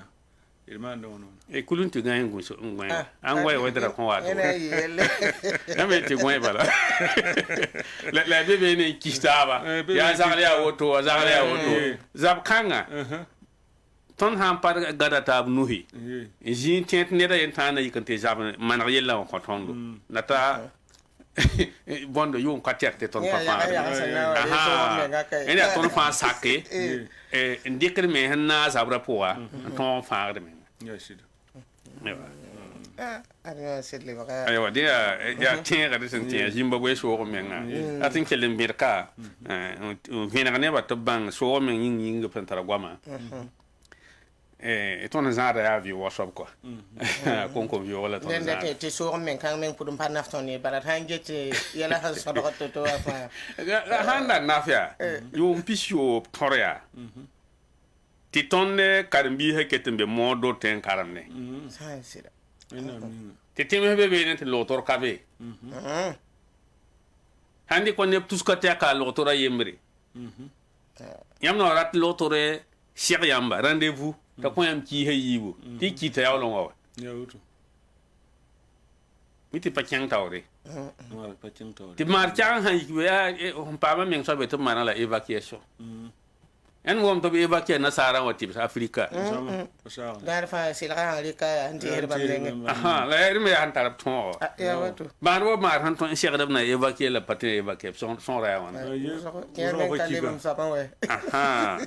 il mando non e kulun tu gain go so ngwa angwa wedra ko wa na me ti gwa bala la bebe ne kistaba ya zagaliya woto zab kanga ton han par gada tab nuhi jin tent ne da yentana yikante jab man yella ko tondo nata bondo yum katerte ton papa ene ton fa sakke ndikre me hanna zabra poa ton faare me yashid ana sedle baka ayo dia ya tinga de sentia Zimbabwe so ko menga atin kelen birka vina ne ba to bang so men yin pentara gwama ton zara ya vi whatsapp ko kon vi wala ton zara den te so men kan men pudum pa nafton ni barat hangete yala han so to afa handa nafia yo mpisio toria ti tonne karambi heketembe modo ten karamne sa sira te teme bebe ne te lotor kabe handi ko ne tuskata ka lotora yembre yam no rat lotore cheikh yamba rendez-vous ta ko yam ki hayibo ti kita yawlo wa yawto miti pa kyang tawre wala pa kyang tawre ti mar kyang hayi ya on pa ma men so be to mana la evacuation en wom to be evacuer na sara wati afrika dar fa silra alika anti herba lenga aha la yer me han tarap ton ya wato ban wo mar han ton cheikh na evacuer la patin evacuer son rayon ya men kalem sa pa we aha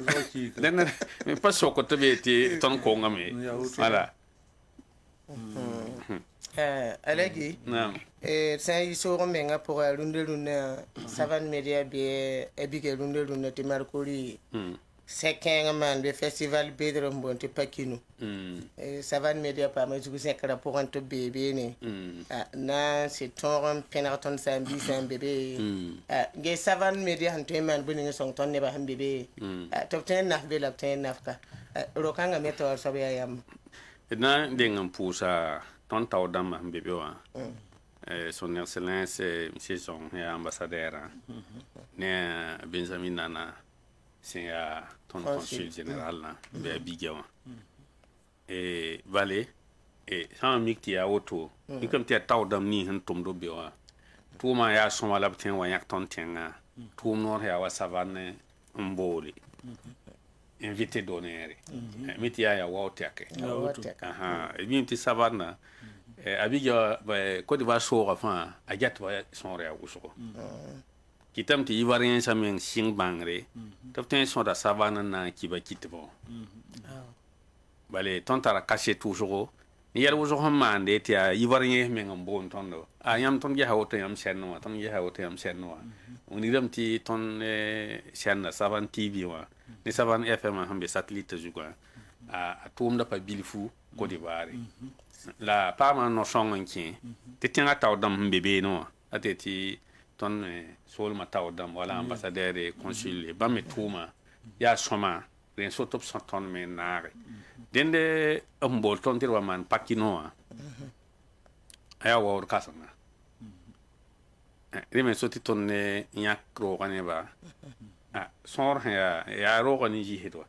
den me pas so ko to be ti ton ko ngame voilà alagi sai so menga pour runde savan media be ebige runde te markuri sekenga man be festival bedro mbonte pakinu savan media pa ma jugu sekra pour un to bébé ni na c'est ton penaton sambi sam bébé ge savan media han to man buni song ton ne ba han bébé top ten naf be la ten nafka rokanga meto so be yam na dingam pusa ton taw dam bébé wa son excellence monsieur Jean et ambassadeur ne Benjamin Nana c'est ton consul général là be Abidjan et Valé et sans mikti ya auto ni comme ti taw dam ni han tum do be wa tout ma ya son wala ten wa yak ton tenga tout nord ya wa savane mboli invité d'honneur miti ya wa teke aha et bien ti savane Abidjan Côte d'Ivoire so enfin ajat wa son réa uso kitam ti ivoirien sa men sing bangre topten son da savane na ki ba kitbo balé tontara caché toujours yel wo zo mande ti ivoirien men ngom tondo ayam ton ge hawto yam senno ton ge hawto yam senno on idam ti ton senna savane TV wa ni savane FM hambe satellite juga a tum da pa bilfu Côte d'Ivoire la parma no songon ki te tinga taw dam bébé no ateti ton sol ma taw dam wala ambassadeur et consul ba me tuma ya soma ren so top ton me nare dende mbol ton tirwa man pakino aya wa kasana reme so ti ton ne nyakro kane ba sor ya ro kani ji hedwa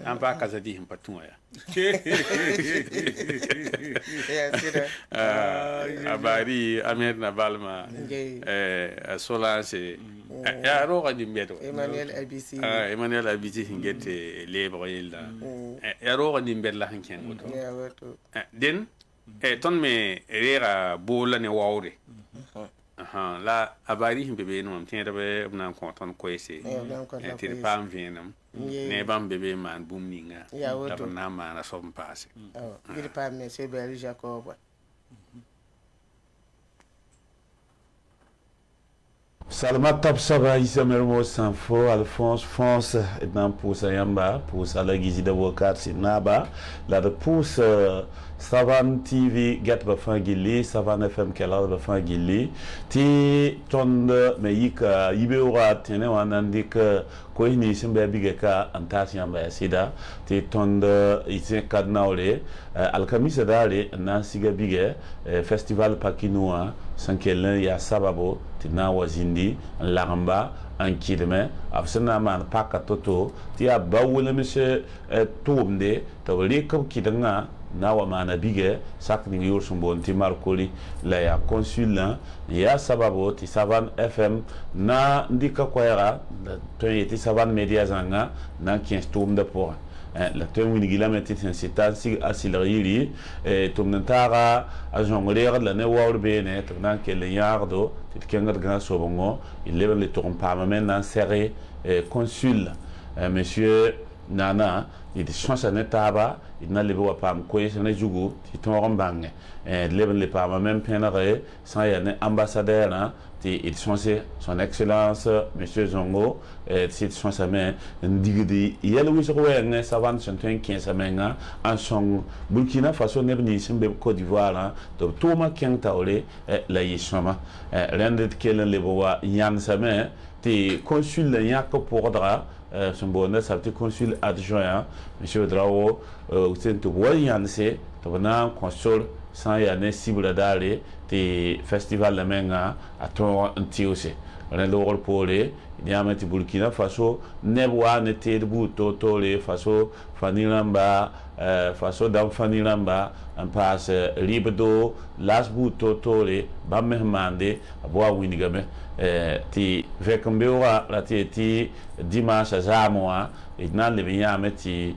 ampa kazadi himpatuma ya abari amer na balma solange ya roga di mbedo Emmanuel ABC hingete lebre yilda ya roga di mbedla hanken goto den ton me rera bola ne wawre la abari himbe no am tiende be na konton koyse ti pam vienam ne bam bébé man bum ninga ta na mana som passe il pas monsieur Berry Jacob Salma Tapsaba Isamermo Sanfo Alphonse France et nan pour Sayamba pour Salagi d'avocat Sinaba la de pousse Savan TV get bafangili Savan FM kala bafangili ti tonde meika ibeura tene wanandik ko ni simbe bigeka antasi yamba sida ti tonde ise kadnaole alkamisa dale na siga bige festival pakinua sankelen ya sababo tina wazindi lagamba an kidme afsana man paka toto ti abawule monsieur toumde tawli ko kidanga na wa mana bige sakni yor sumbon ti markoli la ya consul ya sababo ti Savan FM na ndika kwera to yeti Savan media zanga na 15 toum de pour la temu gila metti c'est si asilri tumnantara a jongler la ne wawr bene tnan ke le yardo tit kengar gran sobongo il lève le tourne pas même dans serré consul monsieur Nana il change na taba il n'a le bois pas ko yesne jugu ti toron bange lève le pas même penare sans y a ambassadeur il censé son excellence monsieur Zongo c'est son semaine ndigidi yel wi so wene savane sonten 15 semaines en son Burkina Faso nebni simbe Côte d'Ivoire to toma kentaole la yisoma rendet kelen le bois yan semaine ti consul yak pordra son bonne sa ti consul adjoint monsieur Drao c'est to yanse to na consul sans y a cible d'aller te festival la menga a ton tiose on est l'or pour les diamètre Burkina Faso nebwa ne te buto tole Faso fanilamba Faso dam fanilamba en passe libdo las buto tole ba mehmande abwa winigame ti vekambewa la ti dimanche zamoa ignan le binyame ti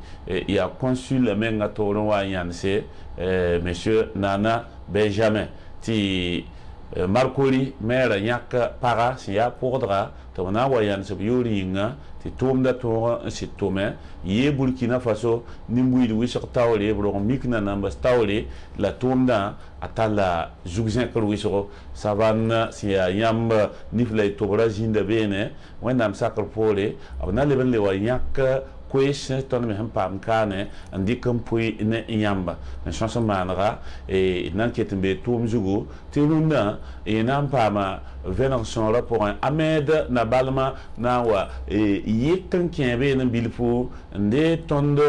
ya consul menga tolo wa yanse monsieur Nana Benjamin ti Marcoli maire nyak para si ya podra to na wayan se yuringa ti tomda to si tome ye Burkina Faso nimbuidi wisok tawle bro mikna namba tawle la tomda atala jugzen ko wisoko savan si ya yamba niflay to brazinde bene wenam sakar pole abna leben le wayak question ton me han pam kane andi kam pui ne yamba en chanson manra et nan ketembe tum jugo tilunda et nan pama venant son rapport Ahmed na balma na wa yetan kembe na bilfu nde tondo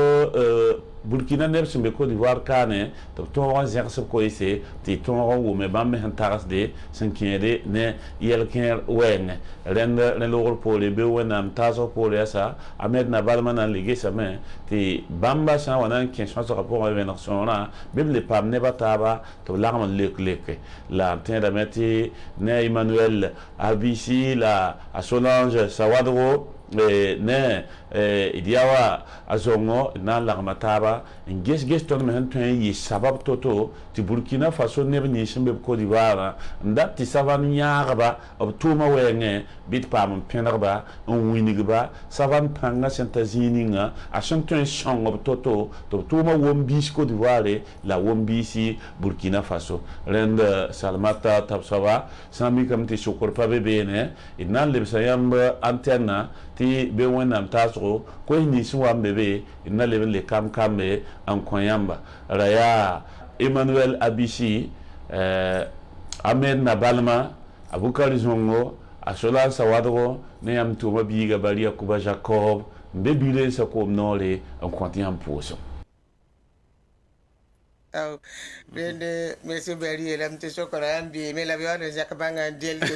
Burkina neb sumbe Côte d'Ivoire kane to ton zerse ko ise ti ton wo me bam han taras de sankede ne yelken wen rende le lor pole be wenam taso pole sa Ahmed na balma na ligue sa me ti bamba sa wana ken chance rapport avec nation na même les pam ne bataba to l'arme lek la tenda meti ne Emmanuel Abisi la a Solange Sawadro ne idiawa azongo na larmataba nges ton me hanten yi sabab toto ti Burkina Faso ne ni shimbe Côte d'Ivoire nda ti savan nyarba ob tuma wenge bit pam penarba on winigba savan panga sentazininga a chanton chang ob toto to tuma wombis Côte d'Ivoire la wombisi Burkina Faso rende salmata tabsawa sami kam ti sukor pa bebene inan lebsayam antenne ti be wenam tasro ko ni suwa bebe ina leben le kam kambe an koyamba raya Emmanuel Abisi Ahmed Nabalma Abukari Zongo Asola Sawadro ne am tuma biga balia kuba Jacob mbebile sa ko nole an kontiam poso. Oh, bende monsieur Bari elam te sokora ambi me la biwa de jakabanga del ko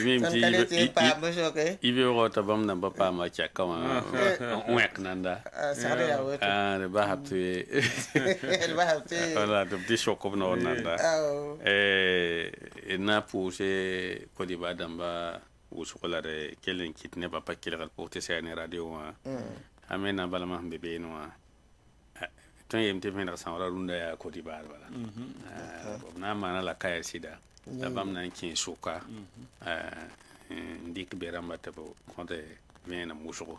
mi ti pa mo soke ibe rota bam na bapa ma chaka wa wek nanda sare ya woto de ba hapte wala de di shoko no nanda na pousse ko di badamba ou sokola de kelen kitne papa kelen porte sa ne radio wa amena balama bebe no ton yem te fena sanra runda ya Côte d'Ivoire wala na mana la kaya sida la bam nan kin suka ndik beramba tabo konte vena musuko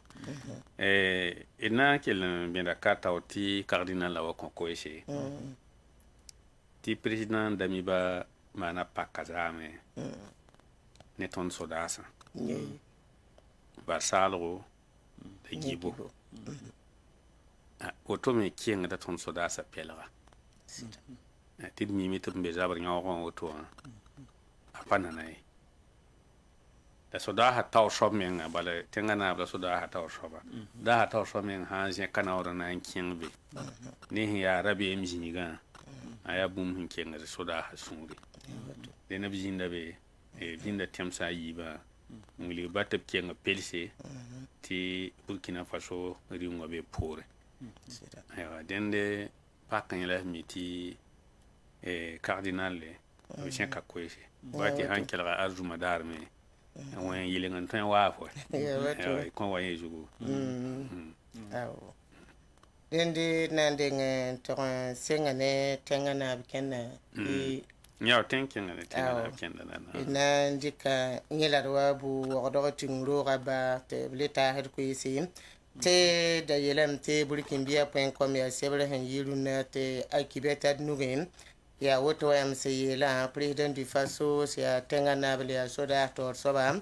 ina kelen bien da kata oti cardinal la ko koese ti president damiba mana pakazame ne ton sodasa Barsalo de Gibo auto me kienga da ton soda sa pelra ti mi mi to be zabar nyaw ko auto apana nai da soda ha taw shop men bale tenga na bla soda ha taw shop da ha taw shop men ha je kana ora na kien be ni ya rabi em jiniga aya bum hin kienga da soda ha sungri de na bijinda be e binda temsa yiba ngli batep kienga pelse ti Burkina Faso riunga be pore aywa dende pakan la miti cardinal le chen ka kwese wati hankela azuma darme wen yilengan tan wafo ko waye jugo aw dende nande nge to sengane tengana bikena nyaw tenkenga ne tengana bikena na ndika nyelarwa bu wodo tingro gaba te bleta her ko yisin te da yelam te burkinbia.com ya sebre han yiruna te akibeta nugen ya woto am se yela president du faso ya tengana bele ya soda tor soba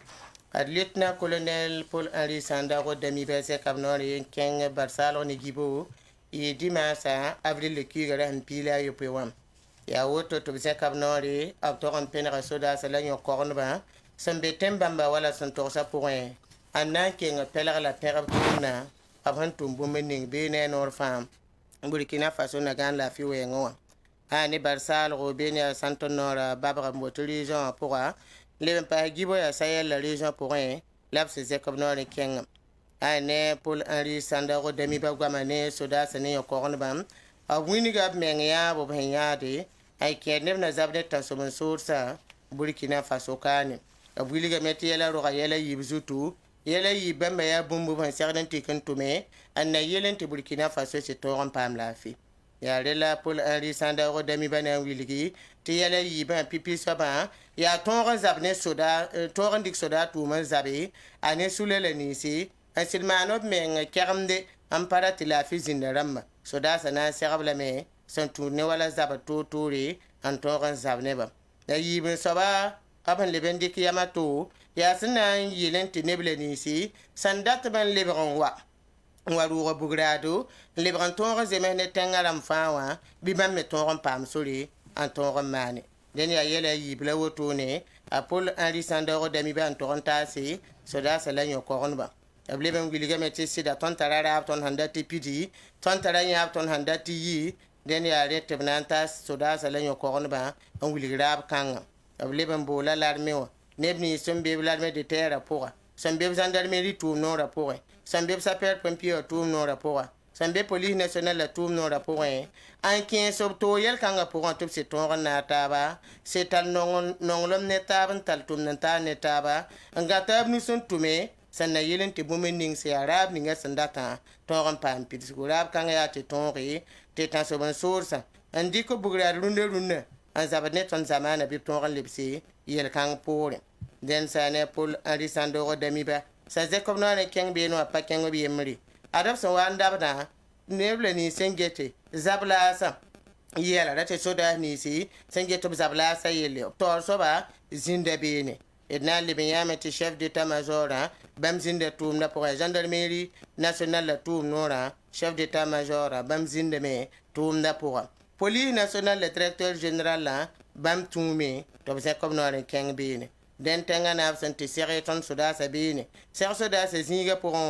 lieutenant colonel Paul Henri Sandaro demi bese kabnori keng barsalo ni gibo e dimasa avril le kigara han pila yo pewam ya woto to bese kabnori abtoron penra soda sala yo kornba sambe tembamba wala son torsa point anna kenga pelar la perab tuna avant tumbo mening be ne nor fam Burkina Faso na gan la fi wengo ani barsal ro be ne santo nora babra moto region pourra le pa gibo ya sayel la region pour un lab se comme nor kenga ani Paul Henri Sandaro demi bagwamane soda sene yo korn bam a wini gab mengya bo banyade ay kenef na zabde tasomen soursa Burkina Faso kane a wili ga metiela ro ga yela yibzutu yela yi bamba ya bumbu ban sardan tikan tume anna yelen te Burkina Faso se toron pam la fi ya rela Paul Henri Sandaro dami bana wiligi tɩ yɛla yiibã pipi soabã yaa tõog n zab ne soda tõog n dɩk soda tʋʋm n zabe a ne sula la niisi n sɩd maan b meng kɛgemde n pa ra tɩ laafɩ zĩnda rãmba sodaasã na n segb lame sẽn tũud ne wala zab toor-toore n tõog n zab nebã la yiib n soaba b n leb n dɩk yama to yaa sẽn na n yɩl n tɩ neb la niisi sẽn dat b n lebg n wa rʋʋga bugraado n lebg n tõog n zems ne tẽngã rãmb fãa wã bɩ bãmb me tõog n paam sore n tõog n maane dẽn yaa yɛla yiib la wotone a pol henri sãndaoog dãmibã n tog n taase sodaasã la yõ-kogendbã b leb n wilgame tɩ sɩda tõnd tara raab tõnd sẽn dat tɩ pidi tõnd tara yãab tõnd sẽn dat tɩ yi dẽn yaa rẽ tɩ b na n taas sodaasã la yõ-kogendbã n wilg raab kãngã b leb n boola larme wã neb nins sẽn beeb larme de tɛɛrã pʋga sẽn be b gendarmerie tʋʋm noorã pʋgẽ sẽn be b sapɛr pompier tʋʋm noorã pʋga sẽn be police national la tʋʋm noorã pʋgẽ n kẽes b toog yɛl-kãngã pʋgẽ tɩ b sɩd tõog n naag taaba sɩd tall nonglem ne taab n tall tʋmd n taag ne taaba n ga taab nus n tʋme sẽn na yɩl n tɩ bũmb n ning sẽn yaa raab ninga sẽn datã tõog n paam pidsgo raab kãngã yaa tɩ tõoge tɩ tã-sob n soorsã n dɩk bugraad rũndã n zabd ne tõnd zamaana bɩ b tõog n lebse yel-kãng poorẽ dẽn sã ne pol henri sãndoog dãmibã sã zɛk b noorẽ kẽng been wã pa kẽng b yembre ad b sẽn wa n dabdã neb la nins sẽn gete zab laasã yɛla ra tɩ sodaas ninsi sẽn get b zab laasã yelle b taoor soaba zĩnda beene d na n leb n yãame tɩ chef d'état majorã bãmb zĩnda tʋʋmdã pʋgẽ gendarmerie national la tʋʋm noorã chef d'état majorã bãmb zĩndame tʋʋmdã pʋgã police national la directeur généralã bãmb tũume tɩ b zẽk b noorẽ kẽng beene dẽn tẽngã naab sẽn tɩ seg tõnd sodaasã beene seg sodaasã zĩigã pʋgẽ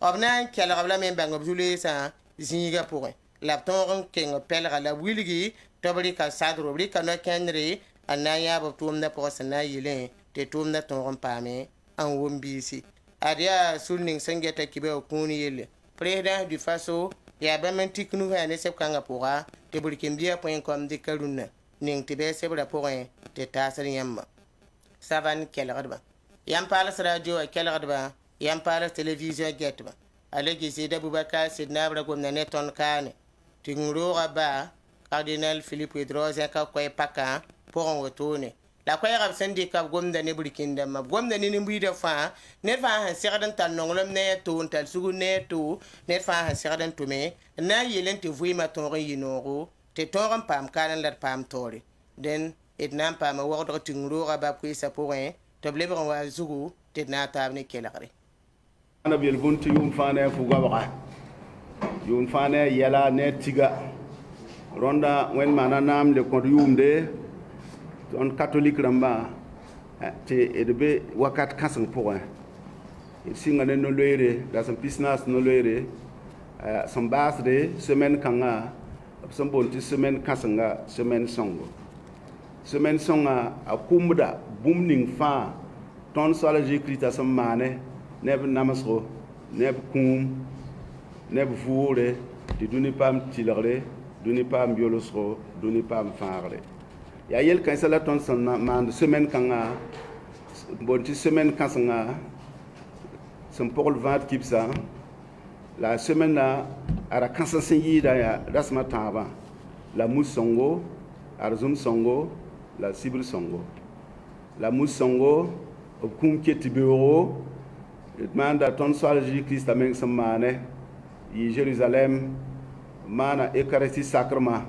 wã b na n kelg b lame n bãng b zu-leesã zĩigã pʋgẽ la b tõog n keng b pɛlga la b wilgi tɩ b rɩka sadro b rɩka no-kẽndre n na n yãab b tʋʋmdã pʋgẽ sẽn na n yɩlẽ tɩ tʋʋmdã tõog n paame n wʋm biisi ad yaa sũr ning sẽn geta kiba b kũun yelle président du faso yaa bãmb n tik nusã ne seb-kãngã pʋga tɩ burkĩn-bia põe-kom dɩka rũnnã ning tɩ bɩ sebrã pʋgẽ tɩ taasd yãmba savan kelgdbã yãmb paals radio a kelgdbã yãmb paals television gɛtbã ala geseda bubakar sɩd naab ra gomda ne tõnd kaane tɩ roogã ba cardinal philippe wedro zẽka koɛ pakã pʋgẽ wotone la koɛɛgb sẽn dɩka b gomda ne burkĩn dãmbã b gomda ne nin-buiidã fãa ned fãa sẽn segd n tar nonglem ne a to n tar sugr ne a to ned fãa sẽn segd n tʋme n na n yeel n tɩ vɩɩmã tõog n yɩ noogo tɩ tõog n paam kaan la d paam taoore dẽn d na n paama wagdg tɩ roogã ba koeesã pʋgẽ tɩ b lebg n wa zugu tɩ d na n taab ne kelgre ana bel bun ti yum fane fu gabaka yum fane yela ne tiga ronda wen mana nam le ko yum de on catholique ramba te edbe wakat kasan pour il singa ne no loire da san pisnas no loire son base de semaine kanga son bon ti semaine kasanga semaine songa akumda bumning fa ton sala jekrita sam mane neb namasro neb kum neb vuure di duni pam tilare duni pam biolosro duni pam faare ya yel kan sala ton san man semaine kanga bonti semaine kasanga sam pour le 20 kipsa la semaine na ara kansa yida ya rasma taba la musongo arzum songo la cible songo la musongo kum ketibero demanda ton soalji Christ amen samane yi Jérusalem mana Eucharistie sacrement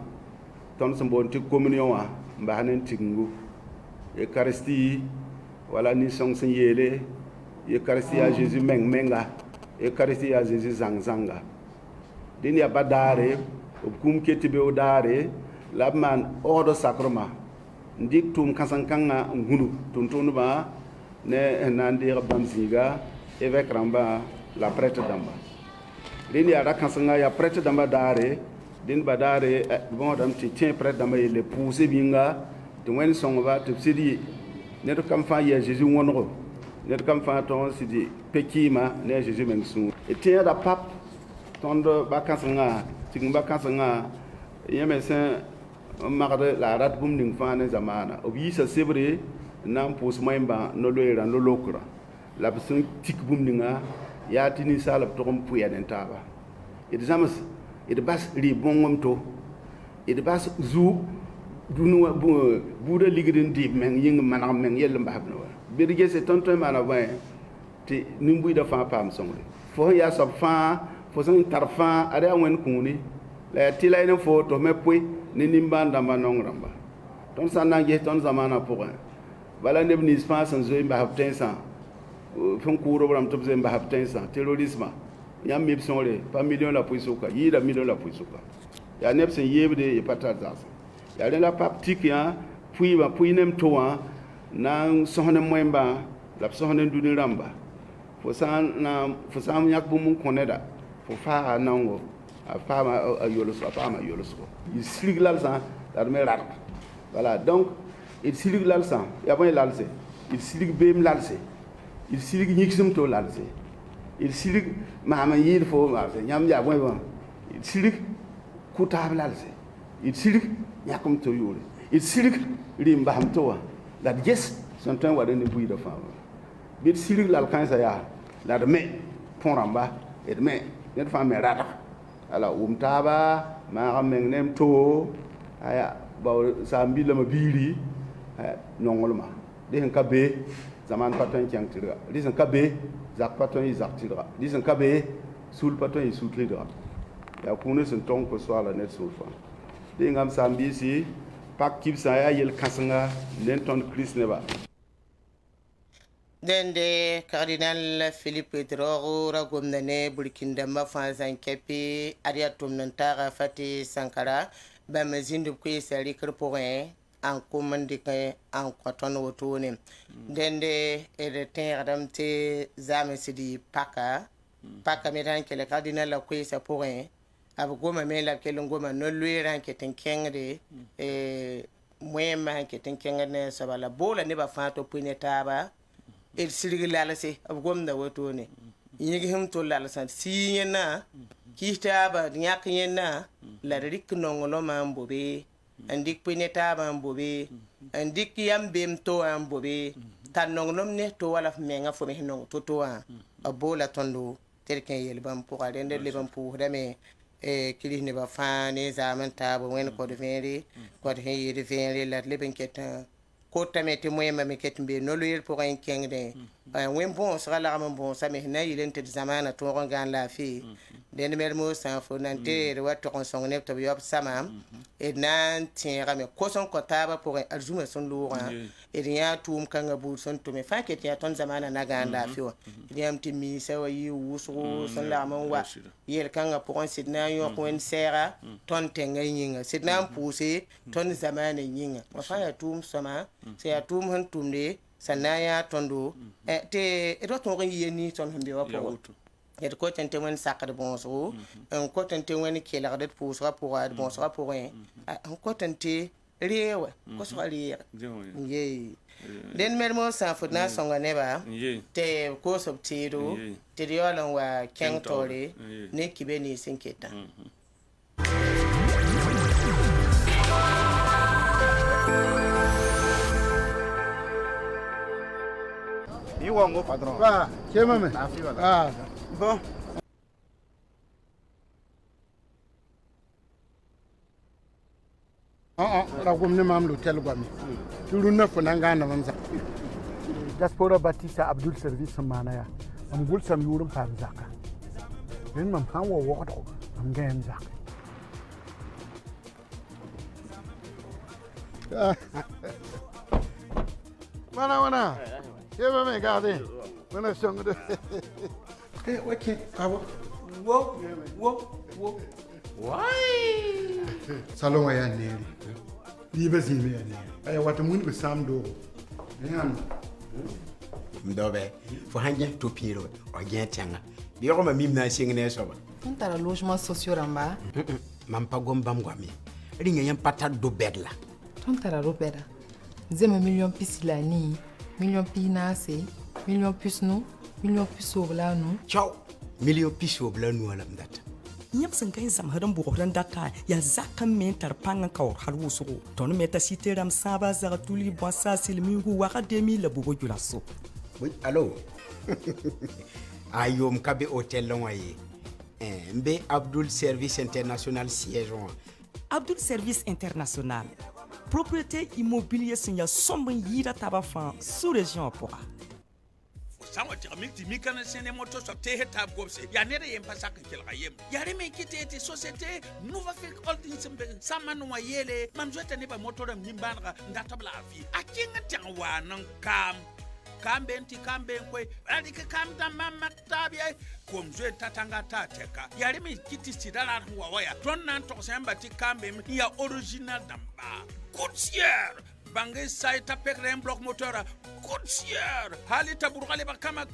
ton bonti communion wa mbahanen tingu Eucharistie wala ni song sen yele Eucharistie a Jésus menga Eucharistie a Jésus zanga din ya badare kum ketibe odare labman ordre sacrement ndik tum kasankanga ngunu tuntunu ba ne nandir bamziga évêque ramba la prêtre damba din ya rakasanga ya prêtre damba dare din badare bon dam ti tien prêtre damba le pousser binga de wen son va te sidi ne to kam fa ya Jésus wonro ne to kam fa ton sidi pekima ne Jésus mensu et tien da pape ton bakasanga ting bakasanga yeme sen magre la rat bum ning fa ne zamana obi sa sebre nam pous moyemba no loira no lokura la besoin tik bum ninga ya tini sala to kom puya den taba it zamas it bas ri bongom to it bas zu dunu buda ligrin dib men ying manam men yel mbahab no birge se tonton mana ba ti nimbu da fa pam songre fo ya sab fa fo son tarfa ada wen kuni la tilay ne fo to me pui ni nimba ndamba nong ramba ton sanna ge ton zamana pour bala ne bnis pa san zo mbahab tensa fon kuro bram to ze mbahab tensa terrorisme yam mib sonre pa million la puisuka yida million la puisuka ya nepsen yebde e patata ya la pap tikia puis nem toa na sohne moemba la sohne duni ramba fo sam yak bu mun koneda fo fa nango a fa ma yolos fa ma yolos ko il silig lal sa dar me rat voilà donc il silig lal sa ya bon lalse il silig bem lalse il silig nyiksum to lalse il silig mama yir fo ma nyam ya bon il silig kutab lalse il silig yakum to yule il silig rimba ham to la yes son temps wa den buy de femme bit silig lal kan sa ya la de me pon ramba et de me net femme rada ala taba ma men nem to aya ba sa mbila ma biri nongolma de hen kabe zaman paton kyang tira lisen kabe zak paton yi zak tira lisen kabe sul paton yi sul tira ya kunu sun ton ko swala net sulfa de ngam sambisi pak kipsa ya yel kasanga len ton Chris neba dende cardinal Philippe Drogo ragomnane Burkina Faso kepi aria tumnantara fati Sankara ba mazindu kwi sari kerpoin en commandike en kwaton wotone dende ede adam te zamesidi paka metan kele cardinal la kwi sa poin ab goma mela kele ngoma no luiran ke tenkengde moyema ke tenkengne sabala bola ne ba fato punetaba el sirgi lalase ab gomda wotone yigi him to lalasan siyena kitaba nyak yena la rik nongolo mambobe andik punetaba mbobe andik yambem to ambobe tan nongnom ne to wala menga fo me nong to abola tondo terken yelbam pour aller lebam pour dame kili ne ba fane zaman tabo wen ko de fere ko de yede fere la leben keta ko tamete moyema me ketmbe no loyel pour un kengde wen bon sera la ram bon ça me na yilente zamana to rongan la fi den mermo san fo nante de wat ko son ne to yob sama et nan tiera me ko son ko taba pour aljuma son loura et rien tum kanga bul son to me fa ket ya ton zamana na ganda fi wa yam timi sa wa yi wusru son la man wa yel kanga pour un sidna yo ko en sera ton tenga yinga sidna pousse ton zamana yinga wa fa ya tum sama c'est à tout mon tourné sanaya tondo te edo to ngi yeni ton hande wa po et ko tente wen sakade bonso en ko tente wen ki la det pour sera pour bon sera pour en ko tente rewe ko so ali ye den mermo sa fudna songa neba te ko sobtiro te riolon wa kentore ne kibeni sinketa Iwango padrão. Ah, que mame? Ah, bom. Ragum ne mam l'hôtel gwami. Tulu na fona ngana mamza. Diaspora Batista Abdul Service manaya. Am gul sam yurum pam zaka. Ben mam hawo wodo am gen zaka. Wana. Yeba me gade. Wana songo de. Okay, kawo. Wo. Why? Salon ya neri. Libe zime ya neri. Aya wata muni be samdo. Nyan. Mdobe. Fo hanje to piro o gen tanga. Bi ko ma mim na singne so ba. On tara logement social ramba. Mam pa gombam gwami. Ringa yam patat do bedla. On tara robeda. Zema million pisila ni. Million pinase, million plus nous, million plus au blanc nous. Ciao, million plus au blanc nous alam data. Nyap sen kan zam hadan bu horan data ya zakan men tarpanga kawr har wusugo ton meta siteram saba za tuli bo sa silmigu wa kademi la bugo julaso. Oui, allô. Ayom kabe hotel lonwaye. Mbe Abdul Service International siège. Abdul Service International. propriété immobilier sẽn yaa sõmb n yɩɩda taba fãa sous-région pʋga san wa tɩg mik tɩ mikã sẽne moto soab teesẽ taab gobse yaa ned yem pa sak n kelga yem yaa rẽ me kɩte tɩ société Novafric Holding sẽn be sãmman wã yeele mam zoeta nebã moto rãmb nin-bãanega n dat b laafɩ a kẽng n tẽg waa n kaam kamben ti kamben koy adi ke kam da mamma tabiya kom zoe tatanga ta teka yari mi kiti sidara wa waya ton nan to samba ti kamben ya original damba Goodyear bange sai ta pekre un bloc moteur Goodyear hali taburgale ba kama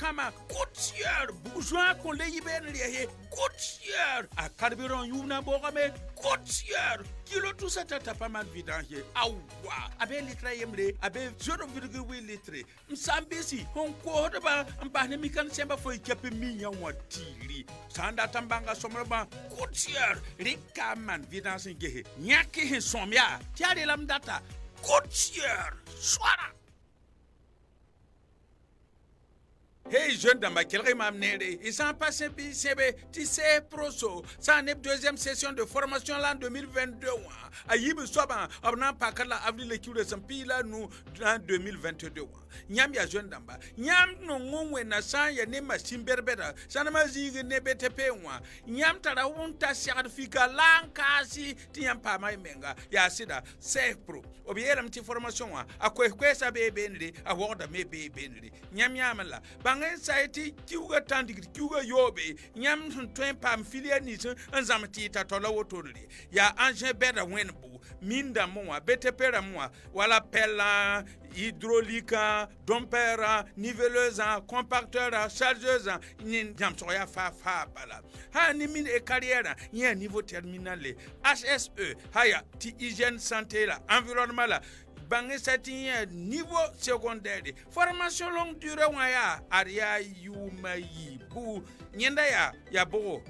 Goodyear bourgeois ko le yiben liye Goodyear a carburant yuna bogame Goodyear kilo tout ça t'as pas mal vidange awa abe litre yemle abe 0,8 litre msambisi on ko ba mbane mikan semba fo ikepe minya watili sanda tambanga somroba Goodyear rikaman vidange gehe nyaki hin somya tiare lam data Goodyear swara. Hey jeune dans ma quelle m'a amené ils sont passés CB tissé proso ça en deuxième session de formation l'an 2022 a yib soba abna pakala avril le kure sampila nous en 2022 nyam ya jeune damba nyam no ngwe na san ya ne machine berbera sana mazigi ne BTP wa nyam tara unta certificat lankasi tiam pa mai menga ya sida safe pro obiera mti formation wa akwesa bebe nri a woda me bebe nri nyam yamala bangen saiti kiuga tandigri kiuga yobe nyam twen pam filia ni nzamti ta tola wotorri ya anje beda wenbu minda moa BTP ra moa wala pella hydraulique, dompeur, niveleuse, compacteur, chargeuse, nyam soya fa bala. Ha ni min e carrière, y a niveau terminal HSE, haya ti hygiène santé la, environnement la. Bange satin niveau secondaire formation longue durée waya aria yumayi bu nyenda ya bo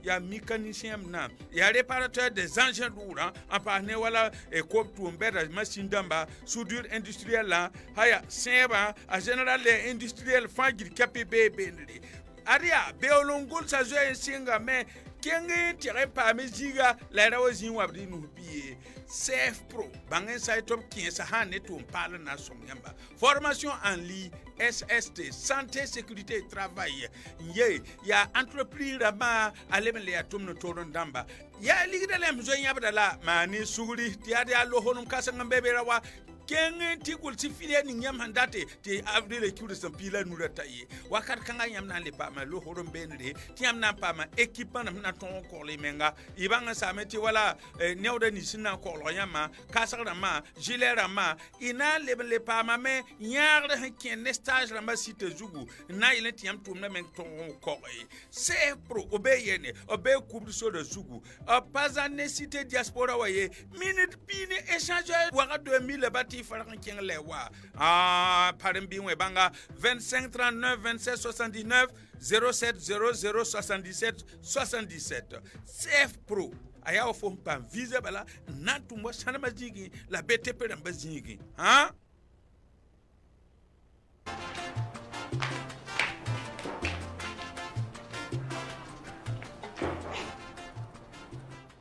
ya mécanicien na ya réparateur des engins lourds en parne wala e ko tumbera machine damba soudure industrielle la haya seba a général industriel fangir KPB benri aria beolongol sa zo singa mais kengi tiré par meziga la rawazin wabdi no biye Safe Pro bangen sai top 15 ha ne to parle na somyamba formation en ligne SST santé sécurité travail ye ya entreprise raba alemele ya tumno toron damba ya ligida lem zo nyabda la mani suguri tiade allo honum kasanga bebera wa kengen tikul si filia ni nyam handate ti avde le kure sampila nura taye wakar kanga nyam na le pa ma lo horon benre ti nyam na pa ma équipement na ton ko le menga ibanga sameti wala newda ni sinna ko lo yama kasara ma gilera ma ina le pa ma me nyarde ken stage la ma site zugu na ile ti nyam tum na men ton ko c'est pro obeyene obe kubri so de zugu pas nécessité diaspora waye minute pini échange waka 2000 bati faran ken lewa parembi we banga 25 39 27 79 07 00 77 77 Safe Pro aya ofo pam visa bala nantu mo sanama jigi la BTP ramba jigi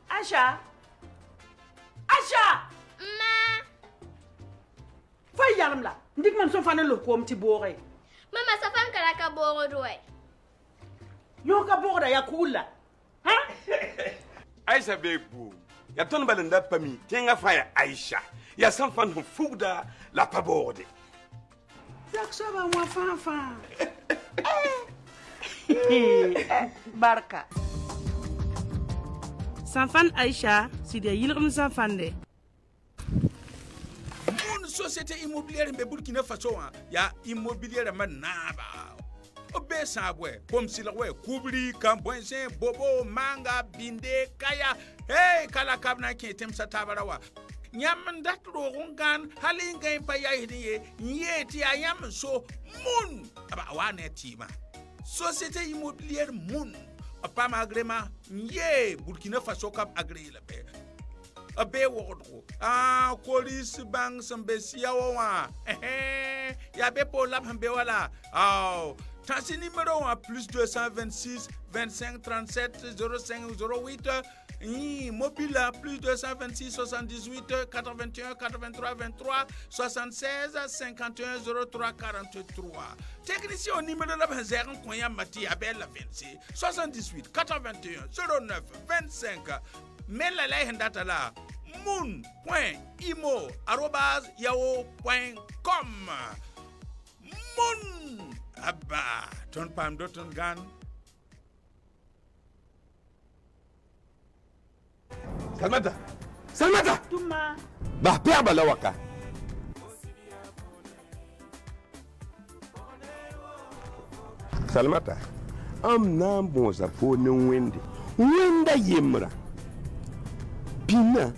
Acha Ma fay yaram la ndik man so fana lo ko mti bore Mama sa fam kala ka boro doy yo ka bore ya kula Aisha bebu ya ton balanda pami tenga faya Aisha ya san fan fugda la paborde yak so ba mo fa barka Sanfan Aisha si de yilrum sanfande Mon société immobilière be Burkina Faso ya immobilière manaba obe sabwe comme si la we kubri kambwense bobo manga binde kaya hey kala kabna ke temsa tabarawa nyam ndatro gongan halinga impa ya hidiye yeti ayam so mun aba wane tima société immobilière mun pas agrément ye Burkina Faso cap agré la be abe wodro police bank sambesia wa ya be pour la hambe wala Tansi numéro plus 226 25 37 05 08 Mobile plus 226 78 81 83 23 76 51 03 43. Technicien au numéro de la Benzer Konya Mati Abel la 26 78 81 09 25. Mail la hendata la moon.imo@yahoo.com. Moon Abba ton pam doton gan. Salmata Tuma bah père balawaka Salmata am nan bonza fo ne wenda yemra pina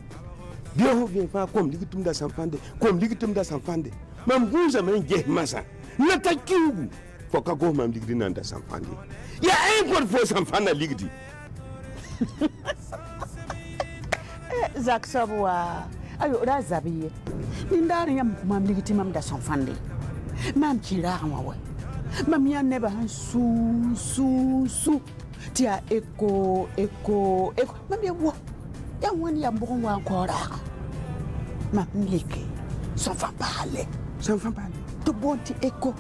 bio vient fa comme ligitum da sanfande mam bunza men je masa nata kiugu foka go mam ligdi nan da sanfande ya import fo sanfana ligdi Zak Sabwa ayo razabiye nindari nyam kumam ligiti mam da sanfande mam kira wa mam ya neba han su tia eko mam ya wo ya woni ya mbon wa kora mam liki sans parler to bonti eko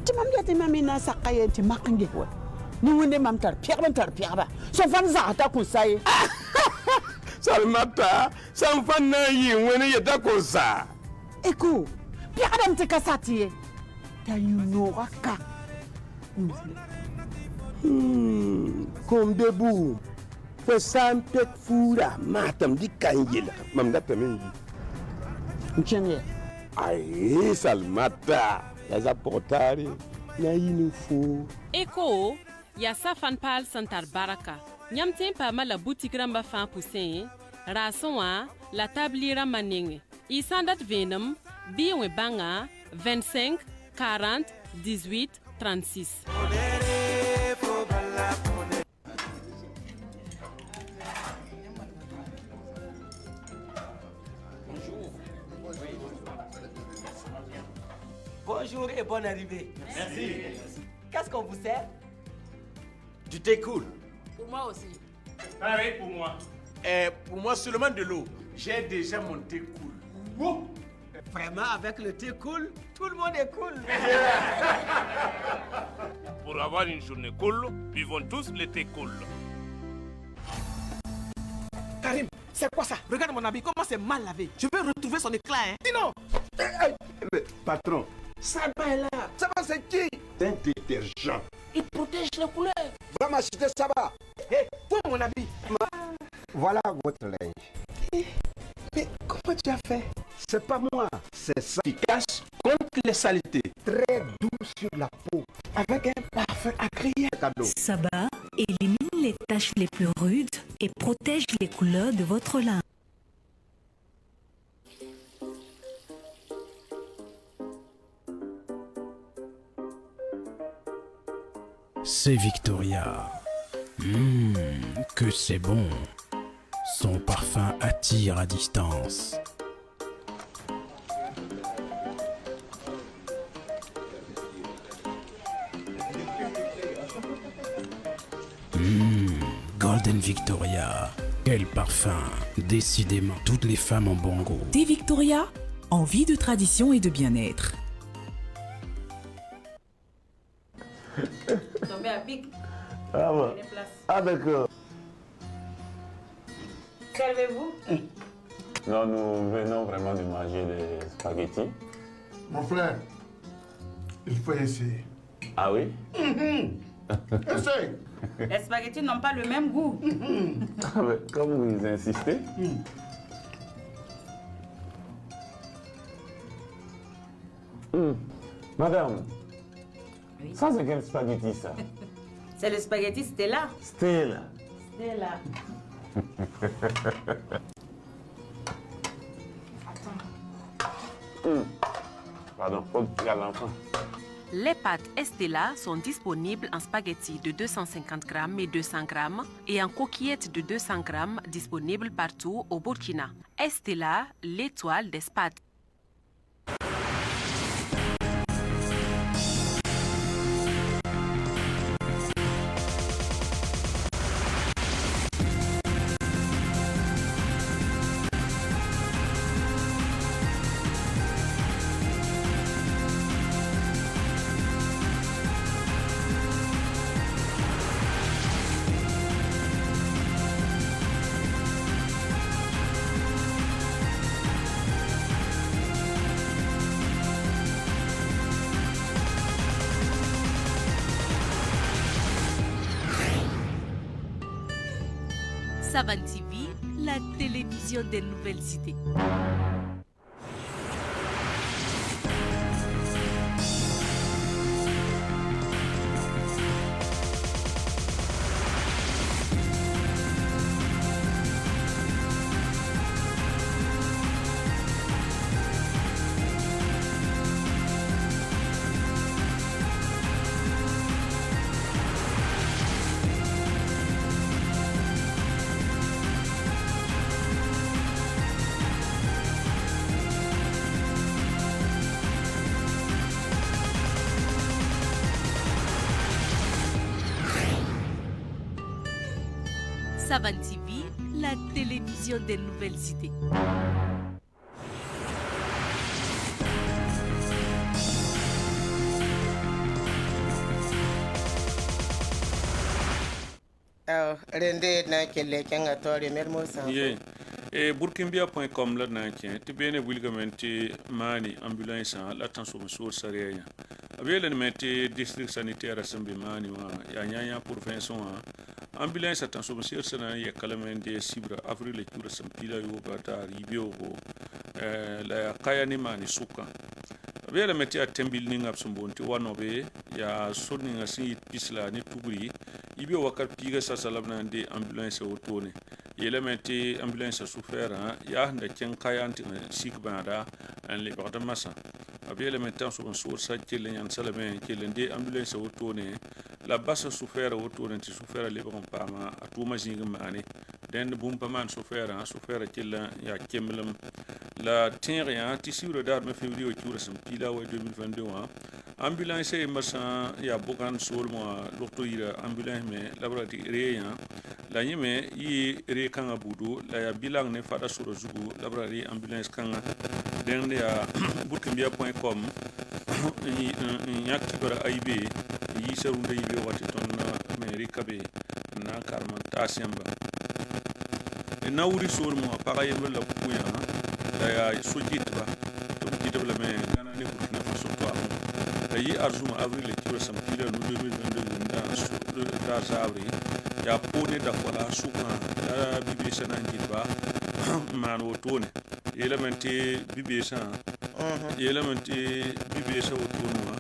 ti mam ya ti mamina sakaye ti makange wa ni wonde mam tar pierba so fan za ta kun sai Salmata sanfan na yi wani ya dako sa eko pierba te kasati ta yuno aka comme debout fo sam pek fura matam di kanjela mam da tamen Mchenye ai Salmata ya za portari na yini fo Eko ya Safan Pal Santar Baraka. Nyam tempa mala boutique ramba fan poussin. Rason la tabliera manenge. Isandat venum biwe banga 25 40 18 36. Bonjour et bonne arrivée. Merci. Qu'est-ce qu'on vous sert? Du thé cool. Pour moi aussi. Pareil pour moi. Pour moi seulement de l'eau. J'ai déjà mon thé cool. Wow. Vraiment, avec le thé cool, tout le monde est cool. Pour avoir une journée cool, buvons tous le thé cool. Karim, c'est quoi ça? Regarde mon habit, comment c'est mal lavé. Je veux retrouver son éclat, hein. Dis-non. Patron, ça va là. Ça va, c'est qui? C'est un détergent. Il protège les couleurs. Va m'acheter ça va. Hé, vois mon habit. Voilà votre linge. Mais comment tu as fait? C'est pas moi, c'est ça. Efficace contre les saletés. Très doux sur la peau. Avec un parfum agréable. Saba élimine les taches les plus rudes et protège les couleurs de votre linge. C'est Victoria. Que c'est bon. Son parfum attire à distance. Golden Victoria. Quel parfum. Décidément, toutes les femmes ont bon goût. Thé Victoria, envie de tradition et de bien-être. Tombé à pic. Ah ouais. Ah d'accord. Servez-vous? Non, nous venons vraiment de manger des spaghettis. Mon frère, il faut essayer. Ah oui? Essaye. Les spaghettis n'ont pas le même goût. Ah ouais, comme vous insistez. Madame, Oui. ça c'est quel spaghetti ça? C'est le spaghetti Stella. Stella. Stella. Pardon, faut dire à l'enfant. Les pâtes Estella sont disponibles en spaghettis de 250 grammes et 200 grammes et en coquillettes de 200 grammes disponibles partout au Burkina. Estella, l'étoile des pâtes. Savan TV, la télévision des nouvelles idées. Savan TV, la télévision des nouvelles idées. Rende na kelle kenga tori mermosa. Ye. E burkimbia.com la na ken ti bene wilgamenti mani ambulance la transformation sareya. Abele meti district sanitaire assembly mani wa ya nyanya pour Vincent ambulance transformation sana ya kalamende sibra avril tura sampila yo bata ribio la kayani mani suka. Abele meti atembil ninga absumbonti wanobe ya sonni ngasi pisla ni tuguri ibio wakar piga sasalabna de ambulance otone yelementi ambulance souffert ya handa ken kayanti sikbanda en le bada masa abele metan so sur sa kele nyan salame kele de ambulance otone la bassa souffert otone ti souffert le bon pama atuma jingmani den bum paman souffert kele ya kemlem la tenria ti sur dar me février tour sam pila wa 2022 ambulance e masa ya bokan sol mo docteur ambulance me laborati reya la yime yi re kanga budu la ya bilang ne fada suro zugu laborari ambulance kanga den ya burkimbia.com yi yakti bara IB yi serunda yibe wati ton America be na karman tasiamba na wuri sol mo para yembe la kuya la ya sojitba to kitaba me gana ne burkina faso to yi arzuma avril le sam pila no 2022 da sabri ya pone da kwala suka da bibisa nan gidba man wotone elementi bibisa wotono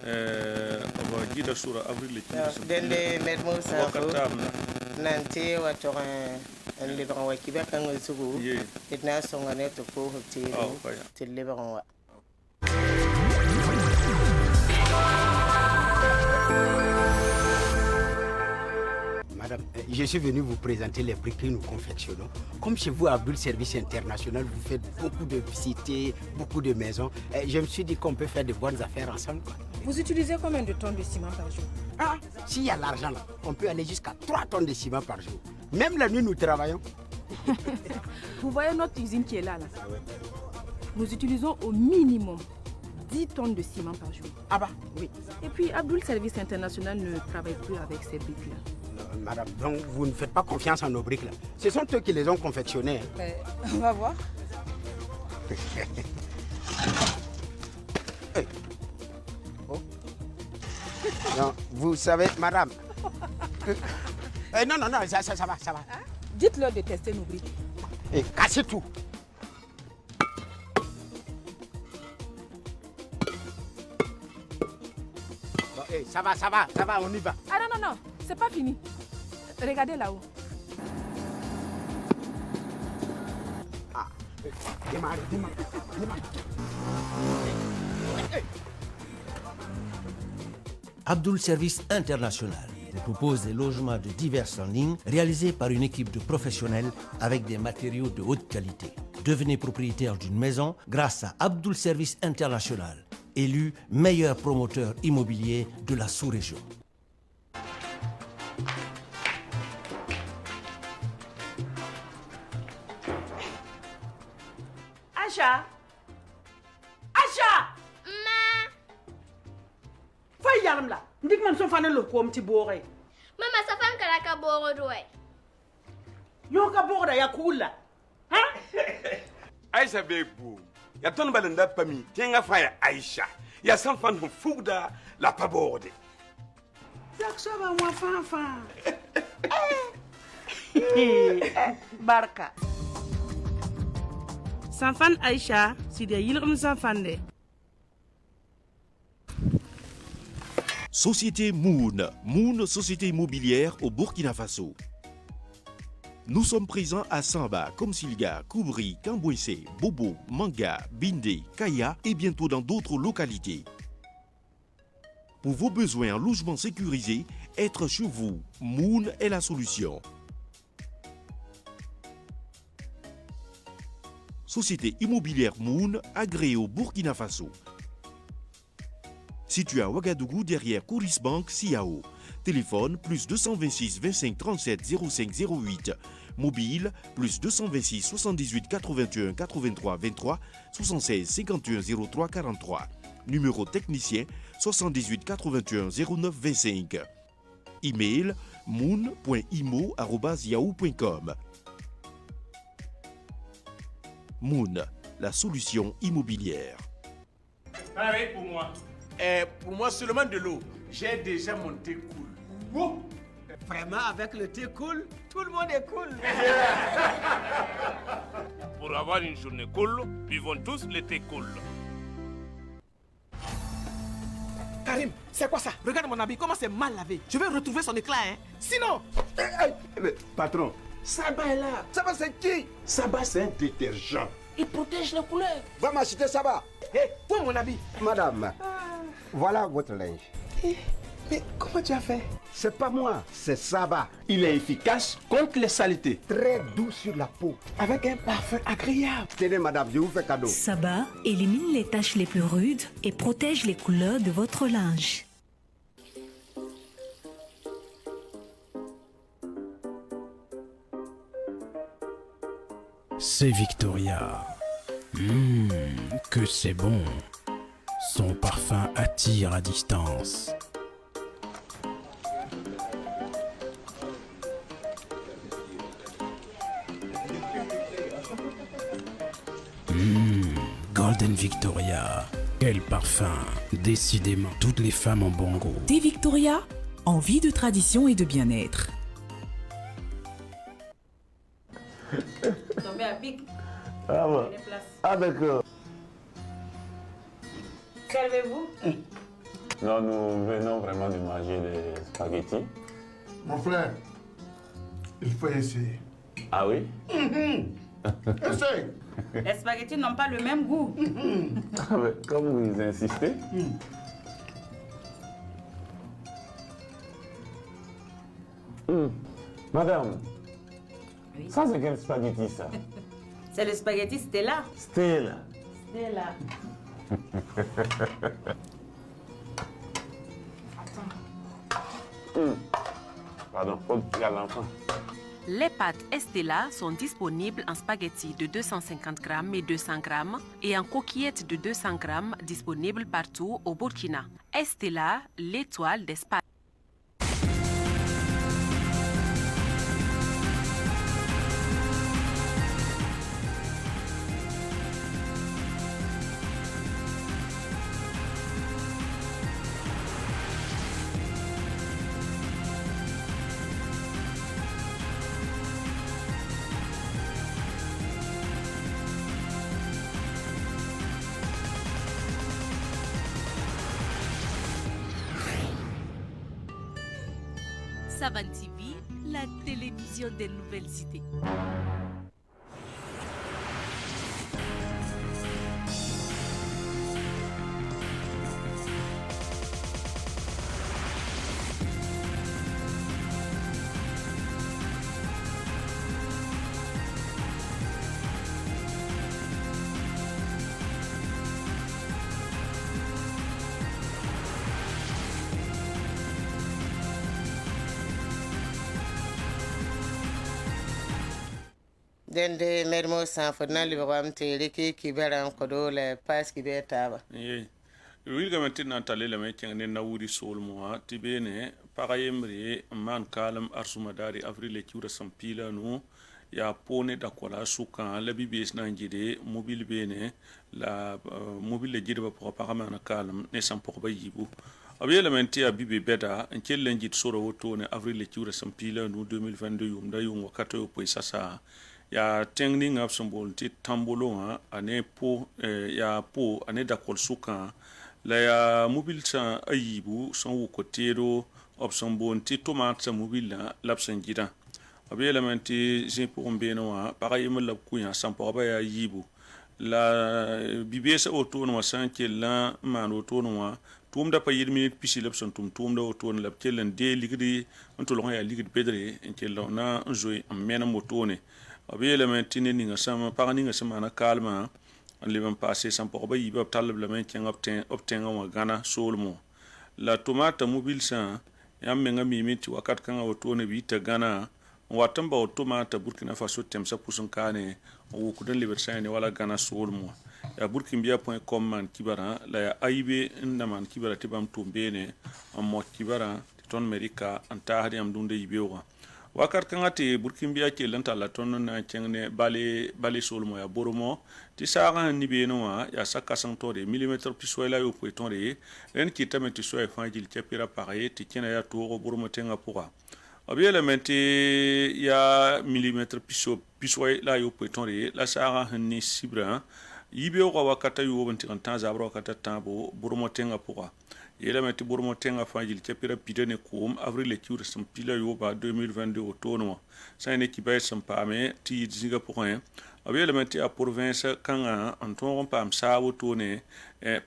aba gida sura avril le dende medmosa nanti wato en liban wa kibe kan zugu itna songa ne to ko hotel til liban wa Madame, je suis venu vous présenter les briques que nous confectionnons. Comme chez vous, à Bulle Service International, vous faites beaucoup de cités, beaucoup de maisons. Je me suis dit qu'on peut faire de bonnes affaires ensemble. Vous utilisez combien de tonnes de ciment par jour? S'il y a l'argent là, on peut aller jusqu'à 3 tonnes de ciment par jour. Même la nuit, nous travaillons. Vous voyez notre usine qui est là. Nous utilisons au minimum 10 tonnes de ciment par jour. Ah bah, oui. Et puis, Abdul Service International ne travaille plus avec ces briques-là. Madame, donc vous ne faites pas confiance en nos briques là. Ce sont eux qui les ont confectionnées. On va voir. Hey. Oh. Non, vous savez, madame. Non, ça va. Hein? Dites-leur de tester nos briques. Et cassez tout. Bon, ça va, on y va. Ah non, c'est pas fini. Regardez là-haut. Démarre. Abdul Service International vous propose des logements de diverses lignes réalisés par une équipe de professionnels avec des matériaux de haute qualité. Devenez propriétaire d'une maison grâce à Abdul Service International, élu meilleur promoteur immobilier de la sous-région. Acha! Ma! Fay yaram la. Ndik man so fane lo ko mti bore. Mama safan kala ka boro doy. Yo ka boro ya kula. Ha? Aisha bebu. Ya ton balenda pami. Tenga faya Aisha. Ya san fan fugda la paborde. Yak so ba wa fa. Barka. Sanfan Aïcha, si des yilrum sanfande. Société Moon. Moon, société immobilière au Burkina Faso. Nous sommes présents à Samba, Komsilga, Koubri, Kambouissé, Bobo, Manga, Bindé, Kaya et bientôt dans d'autres localités. Pour vos besoins en logement sécurisé, être chez vous, Moon est la solution. Société immobilière Moon, agréée au Burkina Faso. Situé à Ouagadougou derrière Kouris Bank, Siao. Téléphone plus 226 25 37 05 08. Mobile plus 226 78 81 83 23 76 51 03 43. Numéro technicien 78 81 09 25. Email moon.imo@yahoo.com. Moon, la solution immobilière. Pareil pour moi. Pour moi, seulement de l'eau. J'ai déjà mon thé cool. Wow. Vraiment, avec le thé cool, tout le monde est cool. Pour avoir une journée cool, buvons tous le thé cool. Karim, c'est quoi ça? Regarde mon habit, comment c'est mal lavé. Je vais retrouver son éclat, hein. Sinon... Patron, Saba est là. Saba, c'est qui? Saba, c'est un détergent. Il protège les couleurs. Va m'acheter Saba. Hé, pour mon habit. Madame, voilà votre linge. Mais comment tu as fait? C'est pas moi, c'est Saba. Il est efficace contre les saletés. Très doux sur la peau. Avec un parfum agréable. Tenez, madame, je vous fais cadeau. Saba élimine les taches les plus rudes et protège les couleurs de votre linge. C'est Victoria. Que c'est bon. Son parfum attire à distance. Golden Victoria. Quel parfum. Décidément, toutes les femmes ont bon goût. Thé Victoria, envie de tradition et de bien-être. Tombé à pic. Ah ouais. Ah d'accord. Servez-vous. Non, nous venons vraiment de manger des spaghettis. Mon frère, il faut essayer. Ah oui? Essaye. Les spaghettis n'ont pas le même goût. Ah, mais comme vous insistez. Madame, Oui. ça c'est quel spaghetti ça? C'est le spaghetti Stella. Stella. Stella. Pardon, faut dire à l'enfant. Les pâtes Estella sont disponibles en spaghettis de 250 g et 200 g et en coquillettes de 200 g disponibles partout au Burkina. Estella, l'étoile des spaghettis. Savan TV, la télévision des nouvelles idées. dende mermo sanfodna libram tere ki beran kodo le pas ki betaba wilga metin na talele me kenge na wuri sol mo tibene parayemri man kalam arsumadari avril kiura sampila no ya pone da kola suka la bibes na njide mobile bene la mobile jide ba pour paramana kalam ne sampo ba yibu Elementi a bibi beda en kellen jit soro woto ne avril le kiura sampila no 2022 yumda yung wakati yo sasa ya tengning up symbol ti tambolo ha ane po ya po ane da kolsuka la ya mobile sa ayibu son wukotero op symbol ti tomate sa mobile lapsan gida elementi je pour mbeno ha para yimul lab kuya sampo ba ya yibu la bibesa woto no san kella man woto no tum da pa yir minute pisi lab son tum da woto no lab kellen de ligri onto lo ya ligri pedre en kella na njoy am mena motone elementi ne ninga sama pa ninga sama na kalma an liban passé sampo ba yiba talab la men ken obten wa gana solmo la tomate mobile sa yam menga mimiti wakat kan woto ne bi ta gana watan ba tomate Burkina Faso temsa pusun kane o kudan libersane wala gana solmo ya burkinbia.com man kibara la ya aibe inda man kibara tibam tumbene ammo kibara ton merika anta hadi am dunde yibewa wakar kangati burkinbia ke lanta la ton na chengne bale solmo ya boromo ti saga ni beno ya saka santore millimetre pisoila yo poitonre ren kitameti soe fangil chapira pare ti kena ya toro boromo tenga pura elementi ya millimetre pisoy la yo poitonre la saga ni sibra yibe ko wakata yo bonti kan tan zabro wakata tambo burmo tenga poa elementi burmo tenga fangil chapira pidene kum avril le kiure sam pila yo ba 2022 autono sa ne kibay sam pame ti zinga point elementi a province kanga anton pam sawo tone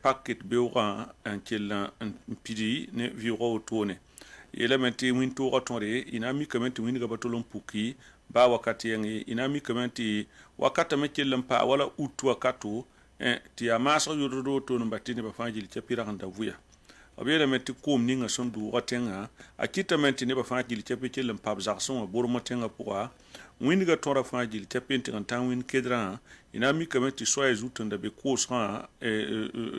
packet bewra en kella pidi ne viro tone elementi winto ratore inami kamenti winga batolom puki ba wakati yangi inami kamenti wakata mekellam pa wala utu wakatu ti amasa yodo to no batini ba fangil chapira kanda vuya elementi kom ninga sondu watenga akita menti ne ba fangil chapekellam pa zakson bormo tenga poa winga tora fangil chapenti kan tawin kedra inami kamenti soya zutanda be kosra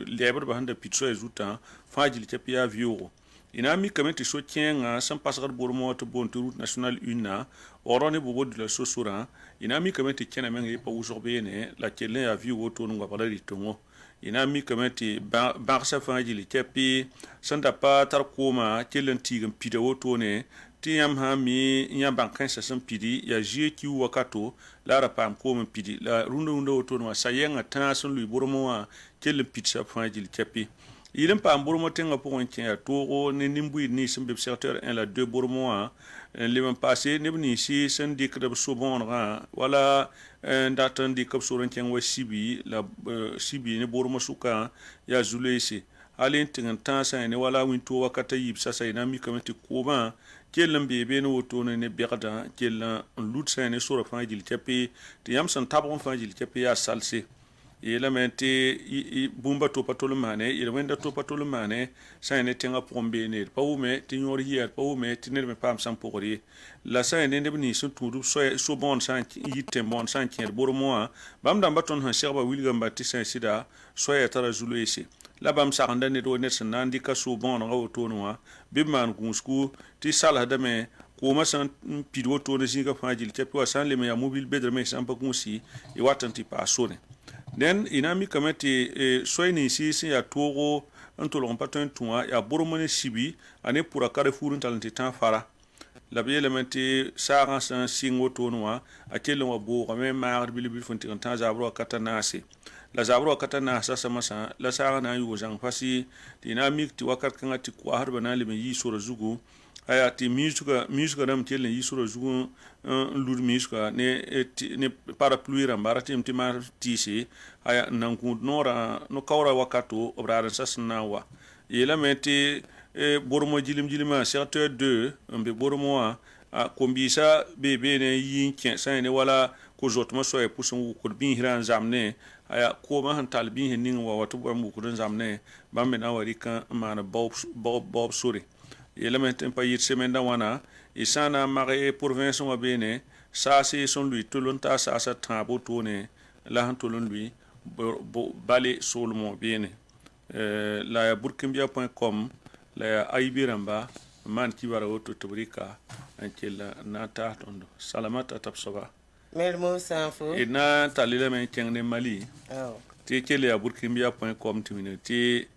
lebre ba handa pitsoya zuta fangil chapia vioro inami kamenti so tienga san pasar bormo to bon route nationale 1 orone bobo de la sosura inami kamenti tiena mengi pa usorbene la kelle a vu woto ngo bala ritongo inami kamenti barsa fangili kepi sanda pa tar koma kellen tigam pide woto ne tiam ha mi nya bankan sa san pidi ya jeki wakato la rapam koma pidi la rundo woto no sayenga tan san lui bormo wa kellen pizza fangili kepi il pas bormo tenga pour un tien toro ne nimbu ni sembe secteur 1 la 2 bormo le même passé ne ni si syndic de sobon wala ndatan di kap soron tien wa sibi la sibi ne bormo suka ya zulesi alin tingan tan sa ne wala winto wakata yib sa sa ina mi kamati koba kellam bebe no woto ne berda kellan lut sa ne soro fangil tepe ti yam san tabon fangil tepe ya salse elementi bumba to patolo mane wenda to patolo mane sayne tenga pombe ne pawume tinyor hier pawume tinir me pam sam pokori la sayne ne bni so tudu so bon san yitte bon san kier bormo bam dam baton han sherba wilgam batisa sida so ya tara zuluisi la bam sakanda ne do ne sanandi ka so bon nga to no bimman gusku ti sala dame kuma san pidwo to ne singa fajil tepo san le me ya mobile bedre me san pa kunsi e watanti pa sone den inami kamati soyni si ya togo antolon paton tuwa ya boromone sibi ane pura carrefour talenti tan fara la bi elementi saga san singo tonwa akelo wa bo kame mar bilibil fonti tan zabro katanasi la zabro katanasa sama sa la saga na yu jang fasi dynamique ti wakat kangati ko harba na le yi soro zugu aya ti musique dam tele yi soro zugu lur musique ne parapluie rambara ti mar tisi aya nangu nora no kawra wakato obrara sasna wa elementi bormo jilima secteur 2 mbe bormo a kombisa bebe ne yin ken sane wala ko jotma so e pusun ko bin hiran zamne aya ko ma han talbin hin wa wato bam ko zamne bambe na wari kan mana bob suri element pa yit semaine da wana isana mare province wa bene sa c'est son lui tulunta sa tabo tone la han tulun lui bale solmo bene la burkinbia.com la aibiramba man kibara woto tobrika ankela nata tondo salamata tapsoba melmo sanfo ina talila men kengne mali te kele ya burkinbia.com timine te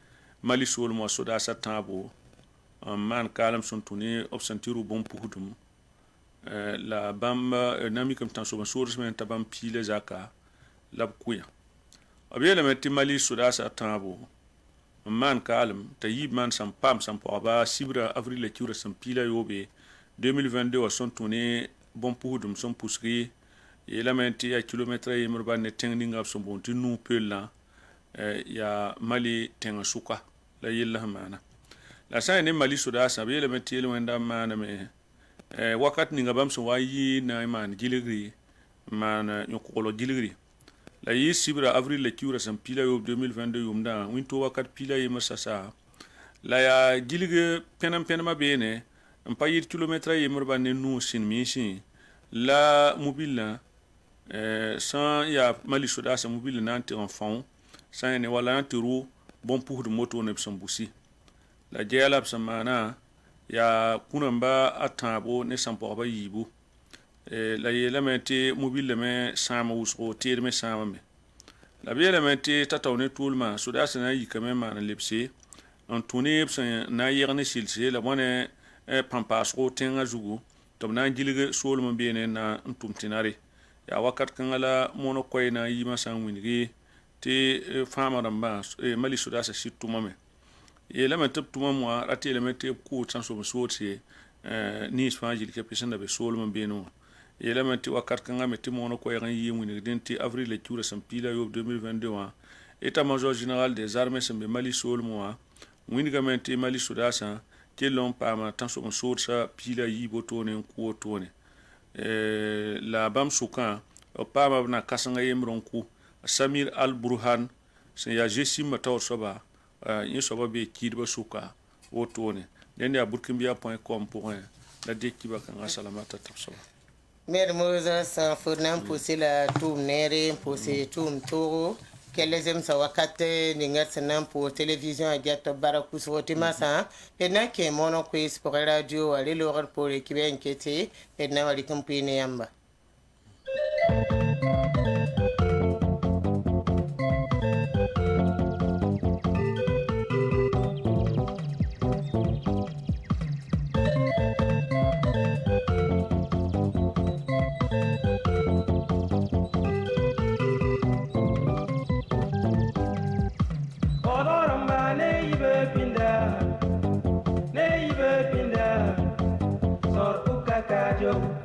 mali solmo soda sa tabo man kalam son tuni obsantiru bon puhudum la bamba nami kam tan so source men tabam pile zaka lab kuya abiyela metti mali sudasa tabo man kalam tayib man sam pam sam ba sibra avril le cure sam pila yobe 2022 wa son tuni bon puhudum son pusri et la menti à kilomètre et murban ne tengning ab son bon tinu pela ya mali tenga suka la yilla mana la sa ne mali sudasa abiyela metti le wenda mana me wakat ni ngabam so wayi na man giligri man nyokolo giligri la yi sibra avril le cure sam pila yo 2022 yumda winto wakat pila yi masasa la ya gilige penama bene mpa yir kilometre yi murban ne nu sin mishi la mobile sans ya mali sudasa mobile nanti enfant sans ne wala nantiru bon pour de moto ne sambusi la jela samana ya kunamba atabo ne sampo ba yibu la yela meti mobile me sama usro tir me sama me la biela meti tatawne tulma sudasa na yi kame ma na lepsi en tourner na yerne silse la mone pampas ro tenga zugu tom na gilige solmo bene na ntumtinare ya wakat kangala mono koy na yima sangwingi te fama ramba mali sudasa situma me et là maintenant tout moi raté le mettre ko sans so sorti ni spanjil ke pesanda be solmo beno et là maintenant wakat kanga metti mono koy ran yimuni denti avril le tour sam pila yo 2022 état major général des armées sembe mali solmo wini gamenti mali sudasa ke lon pama tan so sorsa pila yibo tone ko tone la bam sukan pama na kasanga yemron ku Samir Al Burhan se ya Jessim Mataw soba yin soba be kidba suka wotone den ya burkimbia.com pour la dékiba kan salamata tapsoba Mermoza sans fournant pousser la toum nere pousser toum toro kelezem sa wakate ningat sanam pour télévision a gato barakus wotimasa pena ke mono quiz pour radio ali lor pour équipe enquête pena wali compine yamba Pinda, sor ukakajo.